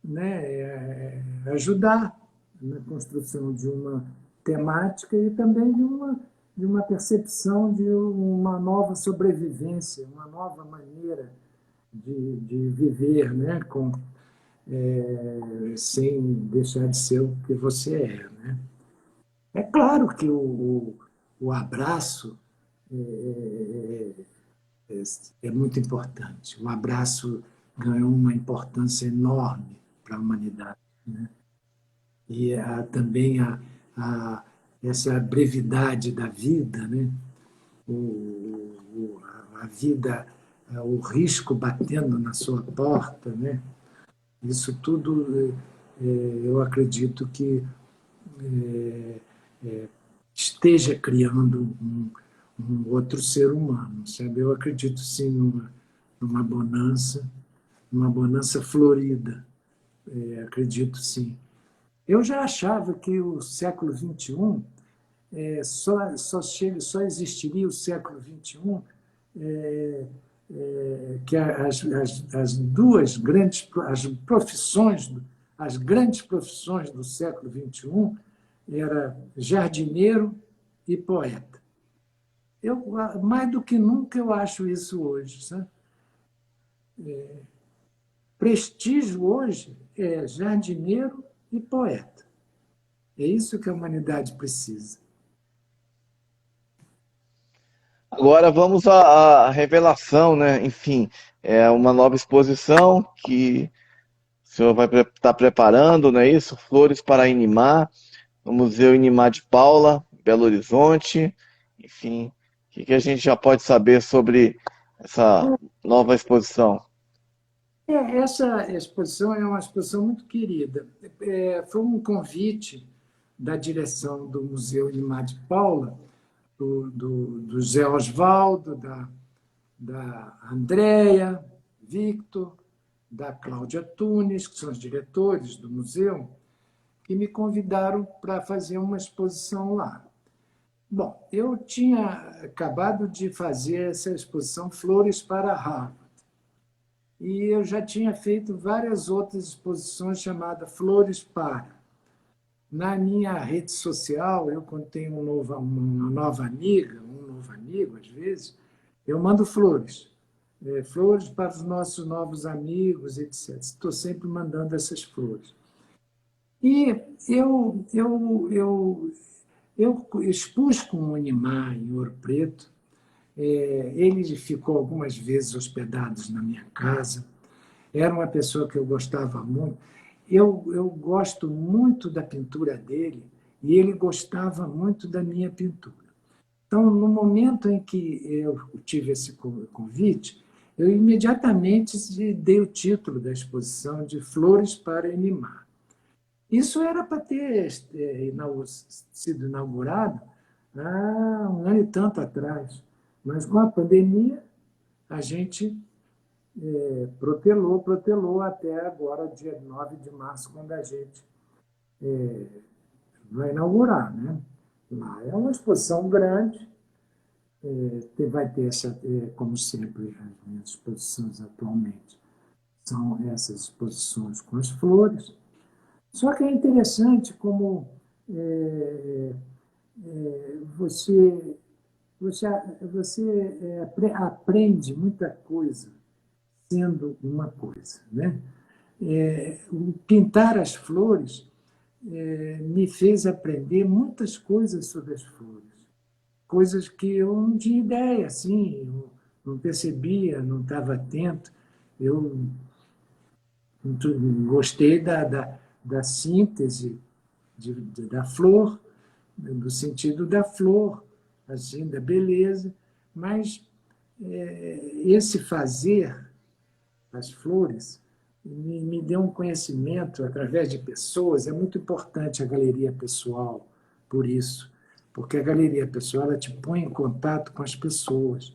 B: né, ajudar na construção de uma temática e também de uma percepção de uma nova sobrevivência, uma nova maneira de viver, né, sem deixar de ser o que você é. Né? É claro que o abraço é muito importante. O abraço ganhou uma importância enorme para a humanidade. Né? E também essa brevidade da vida, né? A vida, o risco batendo na sua porta, né? Isso tudo, eu acredito que esteja criando um outro ser humano, sabe? Eu acredito sim numa bonança florida, acredito sim. Eu já achava que o século XXI só existiria o século XXI, que as duas grandes as grandes profissões do século XXI era jardineiro e poeta. Mais do que nunca eu acho isso hoje. Sabe? Prestígio hoje é jardineiro e poeta. É isso que a humanidade precisa.
A: Agora vamos à revelação, né? Enfim, é uma nova exposição que o senhor vai estar preparando, não é isso? Flores para Inimar, no Museu Inimar de Paula, Belo Horizonte. Enfim, o que a gente já pode saber sobre essa nova exposição?
B: Essa exposição é uma exposição muito querida. Foi um convite da direção do Museu Inimar de Paula, do Zé Osvaldo, da Andréia, Victor, da Cláudia Tunes, que são os diretores do museu, que me convidaram para fazer uma exposição lá. Bom, eu tinha acabado de fazer essa exposição Flores para Harvard. E eu já tinha feito várias outras exposições chamadas Flores para. Na minha rede social, eu, quando tenho uma nova amiga, um novo amigo, às vezes, eu mando flores. Flores para os nossos novos amigos, etc. Estou sempre mandando essas flores. E eu expus com o Unimar em Ouro Preto. Ele ficou algumas vezes hospedado na minha casa. Era uma pessoa que eu gostava muito. Eu gosto muito da pintura dele e ele gostava muito da minha pintura. Então, no momento em que eu tive esse convite, eu imediatamente dei o título da exposição de Flores para Inimar. Isso era para ter sido inaugurado há um ano e tanto atrás. Mas com a pandemia, a gente protelou até agora, dia 9 de março, quando a gente vai inaugurar. Né? Lá é uma exposição grande, vai ter, como sempre, as minhas exposições atualmente são essas exposições com as flores. Só que é interessante como é, você, você, aprende muita coisa sendo uma coisa. Né? O pintar as flores me fez aprender muitas coisas sobre as flores, coisas que eu não tinha ideia, assim, eu não percebia, não estava atento. Eu gostei da síntese da flor, do sentido da flor, assim, da beleza, mas esse fazer as flores me deu um conhecimento através de pessoas. É muito importante a galeria pessoal por isso, porque a galeria pessoal ela te põe em contato com as pessoas.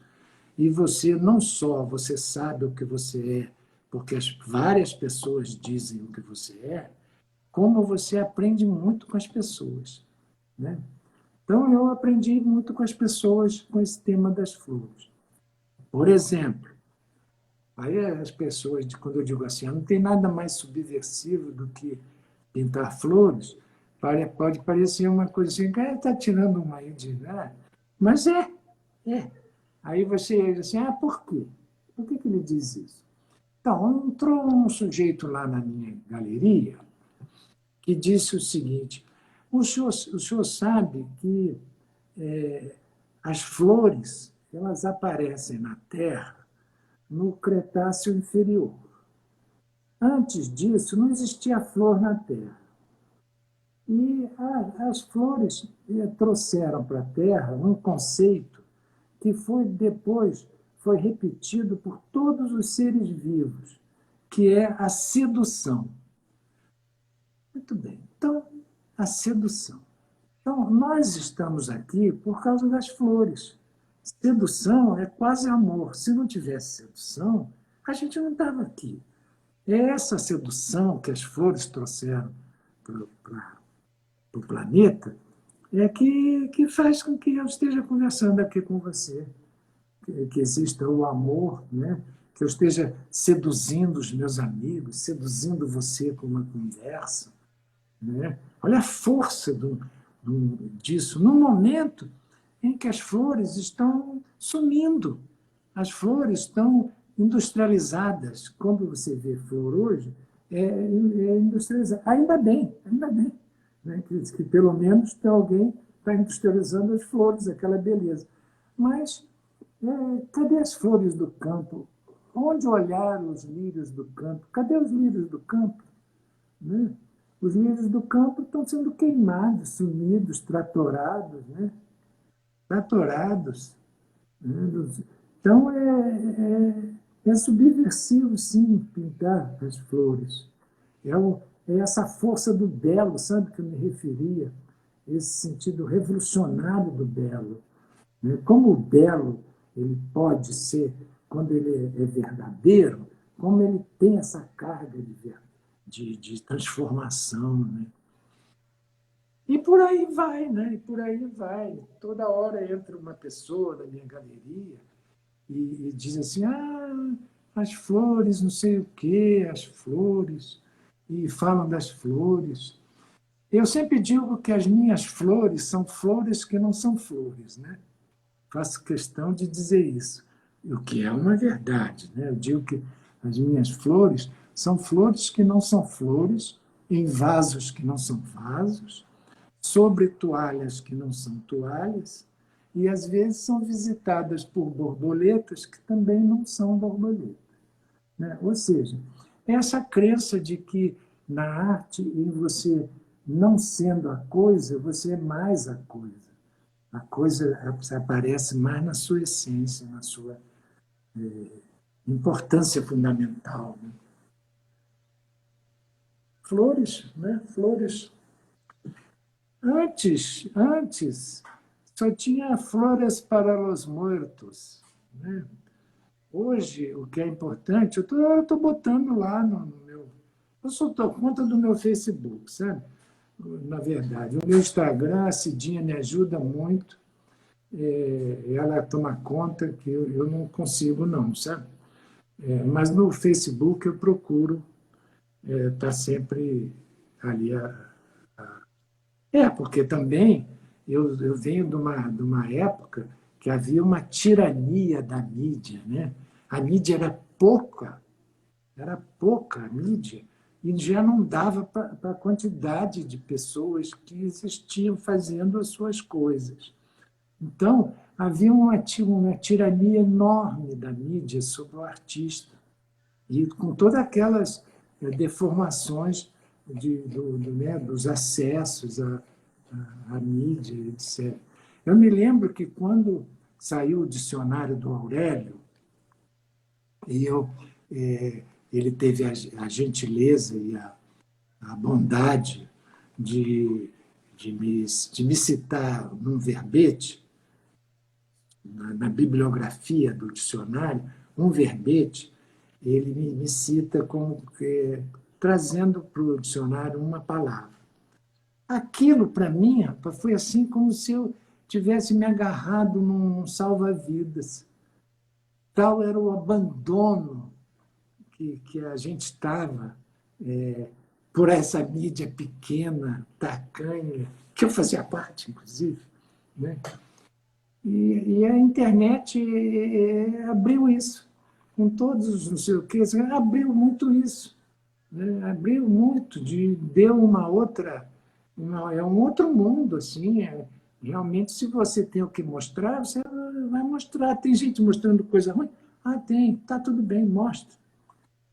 B: E você não só você sabe o que você é, porque várias pessoas dizem o que você é, como você aprende muito com as pessoas. Né? Então, eu aprendi muito com as pessoas com esse tema das flores. Por exemplo, aí as pessoas, quando eu digo assim, não tem nada mais subversivo do que pintar flores, pode parecer uma coisa assim, que está tirando uma aí de... Né? Mas é. Aí você diz assim, por quê? Por que ele diz isso? Então, entrou um sujeito lá na minha galeria que disse o seguinte: o senhor sabe que as flores elas aparecem na Terra no Cretáceo Inferior. Antes disso, não existia flor na Terra. E as flores trouxeram para a Terra um conceito que foi repetido por todos os seres vivos, que é a sedução. Muito bem. Então, a sedução. Então, nós estamos aqui por causa das flores. Sedução é quase amor. Se não tivesse sedução, a gente não estava aqui. É essa sedução que as flores trouxeram para o planeta que faz com que eu esteja conversando aqui com você, que exista o amor, né? Que eu esteja seduzindo os meus amigos, seduzindo você com uma conversa. Né? Olha a força disso, no momento em que as flores estão sumindo, as flores estão industrializadas. Quando você vê flor hoje, é industrializada. Ainda bem, né? que pelo menos tem alguém que está industrializando as flores, aquela beleza. Mas cadê as flores do campo? Onde olhar os lírios do campo? Cadê os lírios do campo? Né? Os lírios do campo estão sendo queimados, sumidos, tratorados, né? Tratorados. Né? Então, é subversivo, sim, pintar as flores. É essa força do belo, sabe, que eu me referia, esse sentido revolucionário do belo. Né? Como o belo ele pode ser, quando ele é verdadeiro, como ele tem essa carga de transformação. Né? E por aí vai, né? E por aí vai. Toda hora entra uma pessoa na minha galeria e diz assim, as flores, não sei o quê, as flores, e falam das flores. Eu sempre digo que as minhas flores são flores que não são flores, né? Faço questão de dizer isso, o que é uma verdade, né? Eu digo que as minhas flores são flores que não são flores, em vasos que não são vasos, sobre toalhas que não são toalhas, e às vezes são visitadas por borboletas que também não são borboletas. Né? Ou seja, essa crença de que na arte, em você não sendo a coisa, você é mais a coisa. A coisa aparece mais na sua essência, na sua importância fundamental. Né? Flores, né? Flores. Antes, só tinha flores para os mortos, né? Hoje, o que é importante, eu estou botando lá no meu... Eu só dou conta do meu Facebook, sabe? Na verdade. O meu Instagram, a Cidinha me ajuda muito. Ela toma conta que eu não consigo, não, sabe? Mas no Facebook eu procuro estar sempre ali. Porque também eu venho de uma época que havia uma tirania da mídia, né? A mídia era pouca a mídia, e já não dava para a quantidade de pessoas que existiam fazendo as suas coisas. Então, havia uma tirania enorme da mídia sobre o artista, e com todas aquelas deformações né, dos acessos à mídia, etc. Eu me lembro que quando saiu o dicionário do Aurélio, e eh, ele teve a gentileza e a bondade de me citar num verbete, na bibliografia do dicionário, um verbete, ele me cita como trazendo para o dicionário uma palavra. Aquilo, para mim, rapaz, foi assim como se eu tivesse me agarrado num salva-vidas. Tal era o abandono que a gente estava por essa mídia pequena, tacanha, que eu fazia parte, inclusive, né? E a internet abriu isso, com todos os não sei o quê, abriu muito isso, né? Abriu muito, deu uma outra, é um outro mundo, assim, realmente, se você tem o que mostrar, você vai mostrar. Tem gente mostrando coisa ruim? Ah, tem, tá tudo bem, mostra.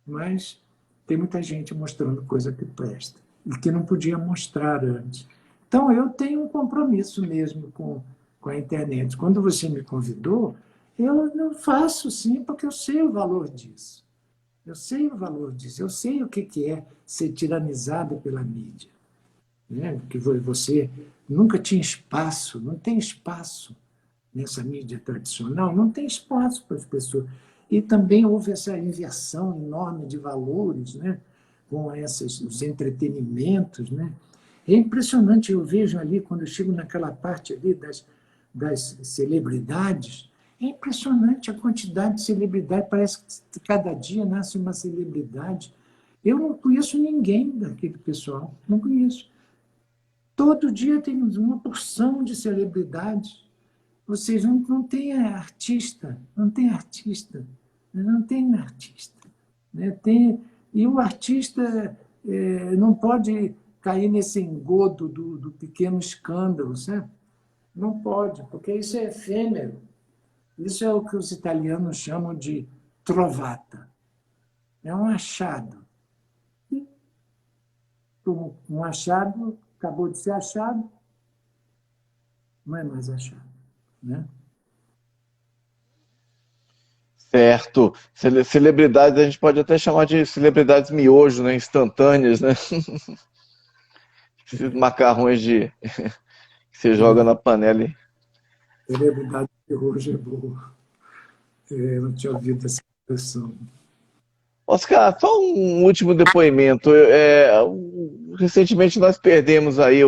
B: Mas tem muita gente mostrando coisa que presta e que não podia mostrar antes. Então, eu tenho um compromisso mesmo com a internet. Quando você me convidou, eu faço sim, porque eu sei o valor disso. Eu sei o valor disso. Eu sei o que é ser tiranizado pela mídia, né? Porque você nunca tinha espaço, não tem espaço nessa mídia tradicional, não tem espaço para as pessoas. E também houve essa inversão enorme de valores, né? Com os entretenimentos, né? É impressionante, eu vejo ali, quando eu chego naquela parte ali das celebridades, é impressionante a quantidade de celebridade, parece que cada dia nasce uma celebridade. Eu não conheço ninguém daquele pessoal, não conheço. Todo dia tem uma porção de celebridades. Ou seja, não tem artista, não tem artista, não tem artista, né? E o artista não pode cair nesse engodo do pequeno escândalo, certo? Não pode, porque isso é efêmero. Isso é o que os italianos chamam de trovata. É um achado. E um achado acabou de ser achado, não é mais achado, né?
A: Certo. Celebridades, a gente pode até chamar de celebridades miojo, né? Instantâneas, né? Esses macarrões que você joga na panela.
B: Celebridade de hoje é boa. Eu não tinha ouvido essa expressão.
A: Oscar, só um último depoimento. Recentemente nós perdemos aí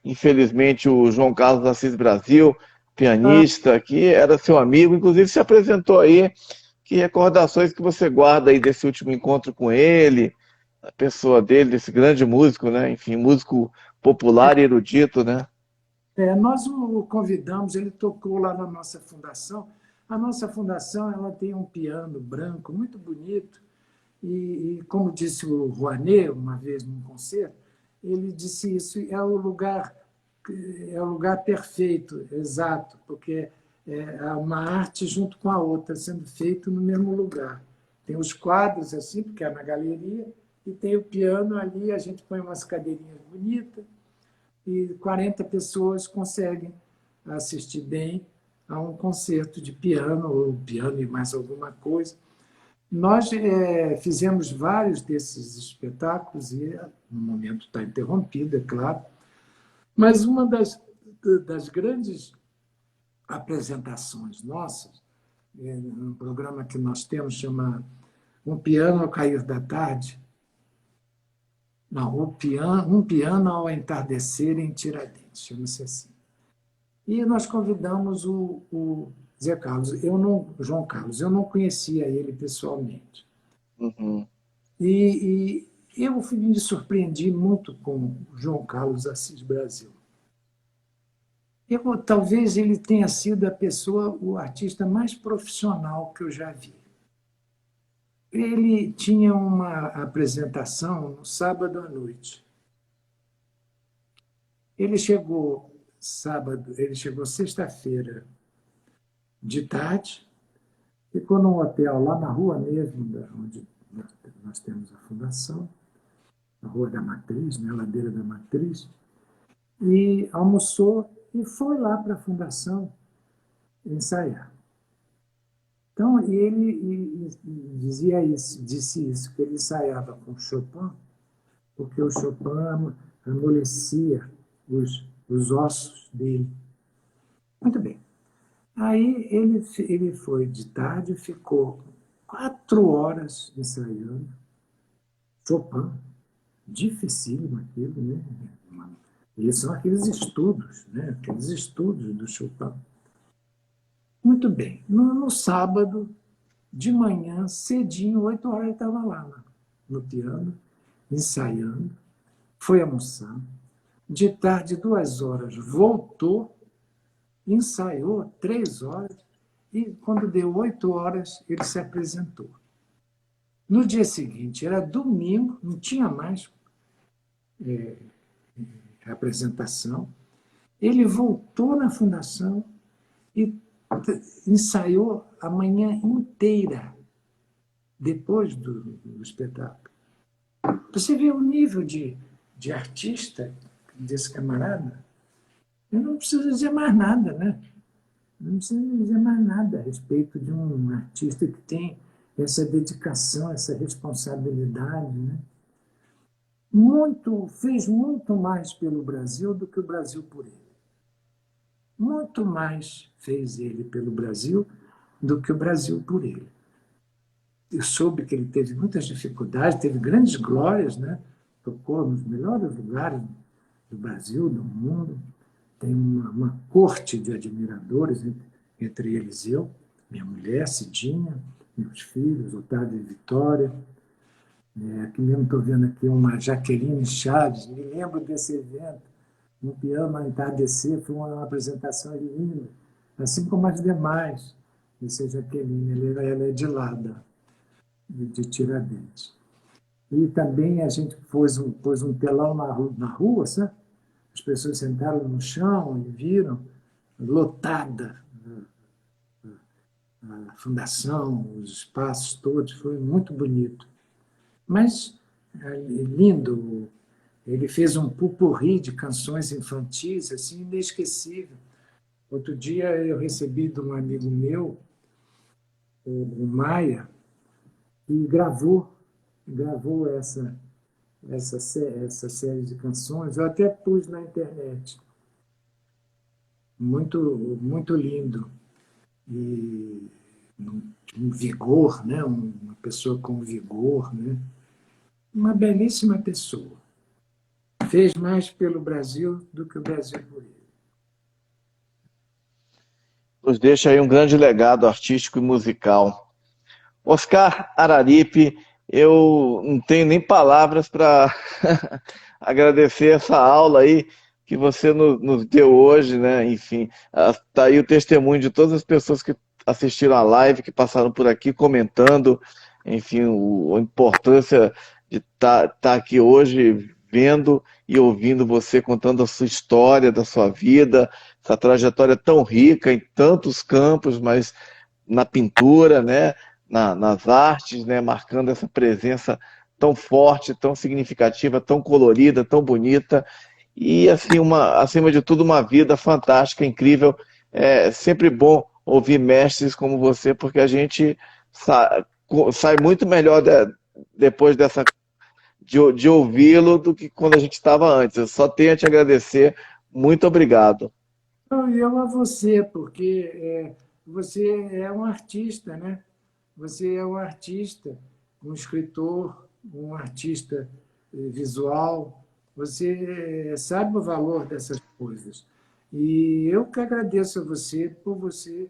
A: infelizmente, o João Carlos Assis Brasil,
B: Ah,
A: pianista, que era seu amigo, inclusive se apresentou aí. Que recordações que você guarda aí desse último encontro com ele, a pessoa dele, desse grande músico, né? Enfim, músico popular e erudito, né?
B: nós o convidamos, ele tocou lá na nossa fundação. A nossa fundação ela tem um piano branco muito bonito e como disse o Rouanet uma vez num concerto, ele disse isso é o lugar perfeito, exato, porque é uma arte junto com a outra sendo feito no mesmo lugar. Tem os quadros assim, porque é na galeria, e tem o piano ali, a gente põe umas cadeirinhas bonitas e 40 pessoas conseguem assistir bem a um concerto de piano, ou piano e mais alguma coisa. Nós fizemos vários desses espetáculos e, no momento, está interrompido, é claro, mas uma das grandes apresentações nossas, um programa que nós temos, chama Um Piano ao Cair da Tarde. Não, Um Piano ao Entardecer em Tiradentes, chama-se assim. E nós convidamos o Zé Carlos, João Carlos, eu não conhecia ele pessoalmente.
A: Uhum.
B: E eu me surpreendi muito com o João Carlos Assis Brasil. Talvez ele tenha sido o artista mais profissional que eu já vi. Ele tinha uma apresentação no sábado à noite. Ele chegou sexta-feira de tarde, ficou num hotel lá na rua mesmo, onde nós temos a fundação, na Rua da Matriz, na Ladeira da Matriz, e almoçou e foi lá para a fundação ensaiar. Então, ele disse isso, que ele ensaiava com Chopin, porque o Chopin amolecia os ossos dele. Muito bem. Aí ele foi de tarde, ficou 4 horas ensaiando Chopin, dificílimo aquilo, né? E são aqueles estudos, né? Aqueles estudos do Chopin. Muito bem. No sábado, de manhã, cedinho, 8 horas, ele estava lá no piano, ensaiando, foi almoçar. De tarde, 2 horas, voltou, ensaiou 3 horas, e quando deu 8 horas, ele se apresentou. No dia seguinte, era domingo, não tinha mais apresentação. Ele voltou na fundação e ensaiou a manhã inteira, depois do espetáculo. Você vê o nível de artista desse camarada? Eu não preciso dizer mais nada, né? Não preciso dizer mais nada a respeito de um artista que tem essa dedicação, essa responsabilidade, né? Fez muito mais pelo Brasil do que o Brasil por ele. Muito mais fez ele pelo Brasil do que o Brasil por ele. Eu soube que ele teve muitas dificuldades, teve grandes glórias, né? Tocou nos melhores lugares do Brasil, do mundo. Tem uma corte de admiradores, entre eles eu, minha mulher, Cidinha, meus filhos, Otávio e Vitória. Aqui mesmo estou vendo aqui uma Jaqueline Chaves, me lembro desse evento, no Piano ao Entardecer, foi uma apresentação linda, assim como as demais. Essa Jaqueline, ela é de lá, de Tiradentes. E também a gente pôs um telão na rua, sabe? As pessoas sentaram no chão e viram, lotada a fundação, os espaços todos, foi muito bonito. Mas, lindo, ele fez um pupurri de canções infantis, assim, inesquecível. Outro dia eu recebi de um amigo meu, o Maia, e gravou essa série de canções. Eu até pus na internet. Muito, muito lindo. E um vigor, né? Uma pessoa com vigor, né? Uma belíssima pessoa. Fez mais pelo Brasil do que o Brasil por ele.
A: Nos deixa aí um grande legado artístico e musical. Oscar Araripe, eu não tenho nem palavras para agradecer essa aula aí que você nos deu hoje, né? Enfim, está aí o testemunho de todas as pessoas que assistiram a live, que passaram por aqui comentando, enfim, a importância de estar aqui hoje vendo e ouvindo você contando a sua história, da sua vida, essa trajetória tão rica em tantos campos, mas na pintura, né? Nas artes, né? Marcando essa presença tão forte, tão significativa, tão colorida, tão bonita. E, assim, acima de tudo, uma vida fantástica, incrível. É sempre bom ouvir mestres como você, porque a gente sai muito melhor depois de ouvi-lo do que quando a gente estava antes. Eu só tenho a te agradecer. Muito obrigado.
B: E eu a você, porque você é um artista, né? Você é um artista, um escritor, um artista visual. Você sabe o valor dessas coisas. E eu que agradeço a você por você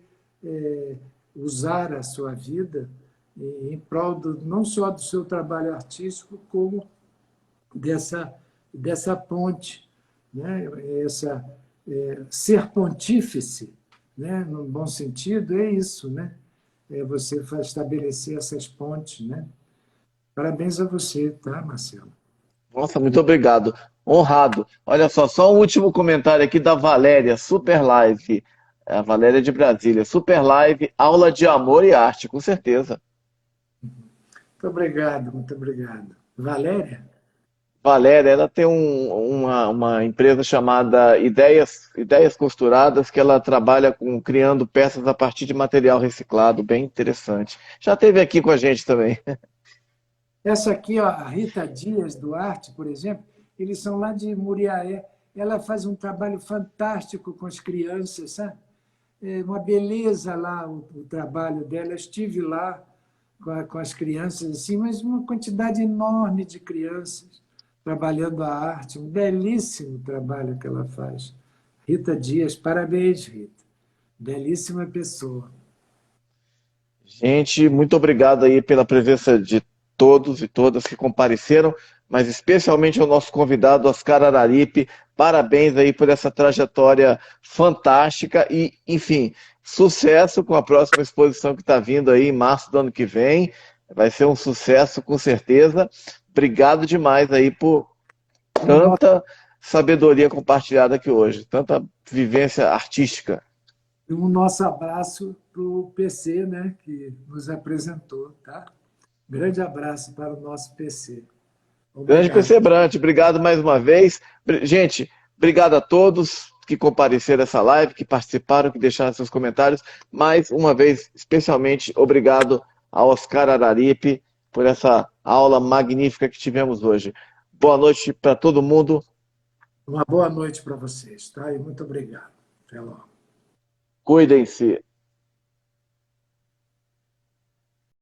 B: usar a sua vida em prol não só do seu trabalho artístico, como dessa ponte, né? Ser pontífice, né? No bom sentido, é isso, né? É você estabelecer essas pontes, né? Parabéns a você, tá, Marcelo?
A: Nossa, muito obrigado. Honrado. Olha só um último comentário aqui da Valéria, Super Live. A Valéria de Brasília. Super Live, aula de amor e arte, com certeza.
B: Muito obrigado, muito obrigado. Valéria?
A: Valéria, ela tem uma empresa chamada Ideias Costuradas, que ela trabalha criando peças a partir de material reciclado, bem interessante. Já esteve aqui com a gente também.
B: Essa aqui, ó, a Rita Dias Duarte, por exemplo, eles são lá de Muriaé. Ela faz um trabalho fantástico com as crianças, sabe? É uma beleza lá o trabalho dela. Eu estive lá com as crianças, assim, mas uma quantidade enorme de crianças trabalhando a arte. Um belíssimo trabalho que ela faz. Rita Dias, parabéns, Rita. Belíssima pessoa.
A: Gente, muito obrigado aí pela presença de todos e todas que compareceram, mas especialmente ao nosso convidado, Oscar Araripe. Parabéns aí por essa trajetória fantástica e, enfim, sucesso com a próxima exposição que está vindo aí em março do ano que vem. Vai ser um sucesso, com certeza. Obrigado demais aí por
B: O nosso,
A: tanta sabedoria compartilhada aqui hoje, tanta vivência artística.
B: o nosso abraço para o PC, né, que nos apresentou, tá? Grande abraço para o nosso PC.
A: Grande
B: Obrigado.
A: PC Brant, obrigado mais uma vez. Gente, obrigado a todos que compareceram essa live, que participaram, que deixaram seus comentários. Mais uma vez, especialmente, obrigado a Oscar Araripe por essa aula magnífica que tivemos hoje. Boa noite para todo mundo.
B: Uma boa noite para vocês, tá? E muito obrigado. Até logo.
A: Cuidem-se.